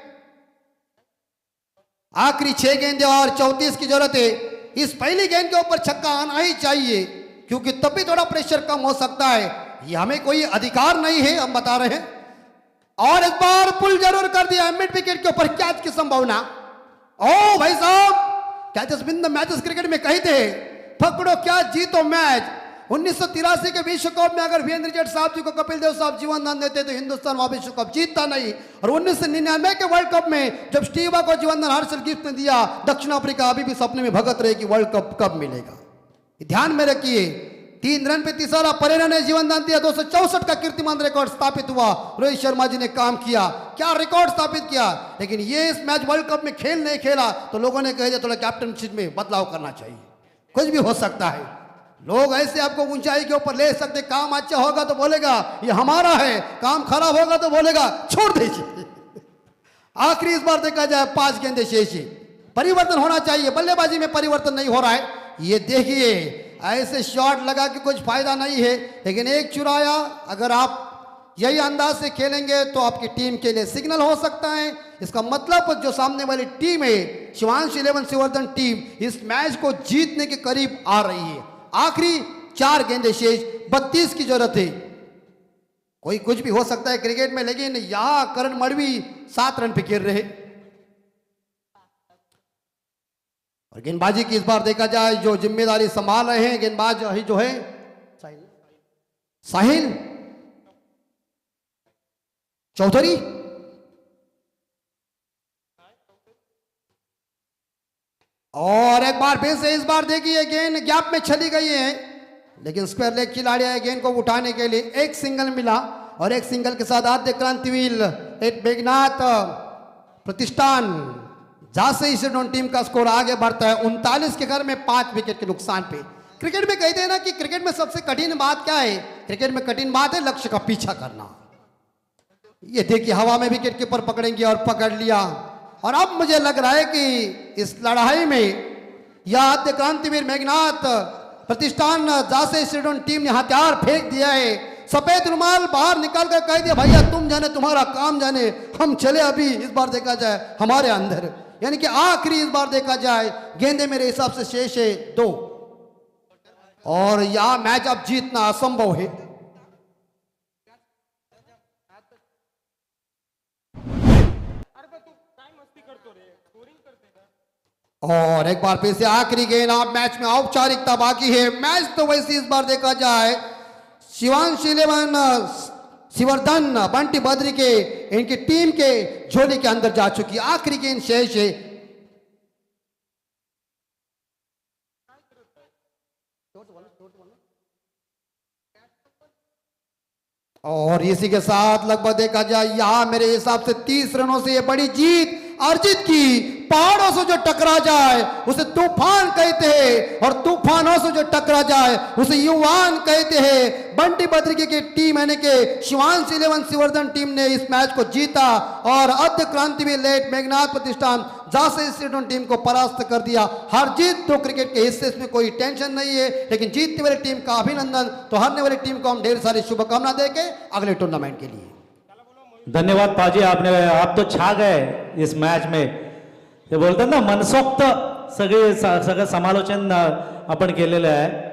आखिरी 6 गेंदे और 34 की जरूरत है। इस पहली गेंद के ऊपर छक्का आना ही चाहिए क्योंकि तभी थोड़ा प्रेशर कम हो सकता है। ये हमें कोई अधिकार नहीं है, हम बता रहे हैं। और इस बार पुल जरूर कर दिया मिड विकेट के ऊपर कैच की संभावना। ओ भाई साहब, catches win the matches cricket में कहते हैं पकड़ो क्या जीतो मैच। 1983 के विश्व कप में अगर वीरेंद्र जेट साहब जी को कपिल देव साहब जीवन दान देते तो हिंदुस्तान वहां विश्व कप जीतता नहीं। और 1999 के वर्ल्ड कप में जब स्टीवा को जीवन दान हर्षल गिफ्ट ने दिया, दक्षिण अफ्रीका अभी भी सपने में भगत रहे कि वर्ल्ड कप कब मिलेगा। ध्यान में रखिए 3 रन पे तीसरा परेरा ने जीवन दान दिया। 264 का कीर्तिमान रिकॉर्ड स्थापित हुआ। रोहित शर्मा जी ने काम किया, क्या रिकॉर्ड स्थापित किया। लेकिन ये इस मैच वर्ल्ड कप में खेल नहीं खेला तो लोगों ने कह दिया थोड़ा कैप्टनशिप में बदलाव करना चाहिए। कुछ भी हो सकता है, लोग ऐसे आपको ऊंचाई के ऊपर ले सकते। काम अच्छा होगा तो बोलेगा ये हमारा है, काम खराब होगा तो बोलेगा छोड़ दीजिए। आखिरी इस बार देखा जाए 5 गेंदे शेष है। परिवर्तन होना चाहिए, बल्लेबाजी में परिवर्तन नहीं हो रहा है। ये देखिए ऐसे शॉट लगा कि कुछ फायदा नहीं है, लेकिन एक चुराया। अगर आप यही अंदाज से खेलेंगे तो आपकी टीम के लिए सिग्नल हो सकता है। इसका मतलब जो सामने वाली टीम है शिवांश 11 सिवर्धन टीम इस मैच को जीतने के करीब आ रही है। आखिरी 4 गेंदे शेष, 32 की जरूरत है। कोई कुछ भी हो सकता है क्रिकेट में, लेकिन यहां करण मडवी 7 रन पे खेल रहे। और गेंदबाजी की इस बार देखा जाए जो जिम्मेदारी संभाल रहे हैं गेंदबाज जो है साहिल चौधरी। और एक बार फिर से इस बार देखिए गेंद गैप में चली गई है, लेकिन स्क्वायर लेग खिलाड़ी है गेंद को उठाने के लिए। एक सिंगल मिला और एक सिंगल के साथ आद्य क्रांतिवीर एक मेघनाथ प्रतिष्ठान झांसी शिरडोन टीम का स्कोर आगे बढ़ता है 39 के घर में 5 विकेट के नुकसान पे। क्रिकेट में कहते हैं ना कि क्रिकेट में सबसे कठिन बात क्या है? क्रिकेट में कठिन बात है लक्ष्य का पीछा करना। ये देखिए हवा में विकेट कीपर पकड़ेंगे और पकड़ लिया। और अब मुझे लग रहा है कि इस लड़ाई में या आद्य क्रांतिवीर मेघनाथ प्रतिष्ठान जासे शिरडोन टीम ने हथियार फेंक दिया है। सफेद रुमाल बाहर निकाल कर कह दिया भैया तुम जाने तुम्हारा काम जाने, हम चले अभी इस बार देखा जाए हमारे अंदर, यानी कि आखिरी इस बार देखा जाए गेंदे मेरे हिसाब से शेष है 2 और यह मैच अब जीतना असंभव है। और एक बार फिर से आखिरी गेंद, आप मैच में औपचारिकता बाकी है। मैच तो वैसे इस बार देखा जाए शिवांश 11 शिवर्धन बंटी बद्री के इनकी टीम के झोली के अंदर जा चुकी। आखिरी गेंद शेष है। और इसी के साथ लगभग देखा जाए यहां मेरे हिसाब से 30 रनों से ये बड़ी जीत अर्जित की। पहाड़ों से जो टकरा जाए उसे तूफान कहते हैं और तूफानों से जो टकरा जाए उसे युवान कहते हैं। बंटी बद्रिकी की टीम यानी कि शिवांश 11 शिवर्धन टीम ने इस मैच को जीता और आद्य क्रांतिवीर लेट मेघनाथ प्रतिष्ठान जासे शिरडोन टीम को परास्त कर दिया। हार जीत तो क्रिकेट के हिस्से इसमें कोई टेंशन नहीं है, लेकिन जीतने वाली टीम का अभिनंदन, तो हारने वाली टीम को हम ढेर सारी शुभकामना देके अगले टूर्नामेंट के लिए। धन्यवाद पाजी, आप तो छा गए इस मैच में। ते बोलतात ना मनसोक्त सगळे सगळं समालोचन आपण केलेलं आहे।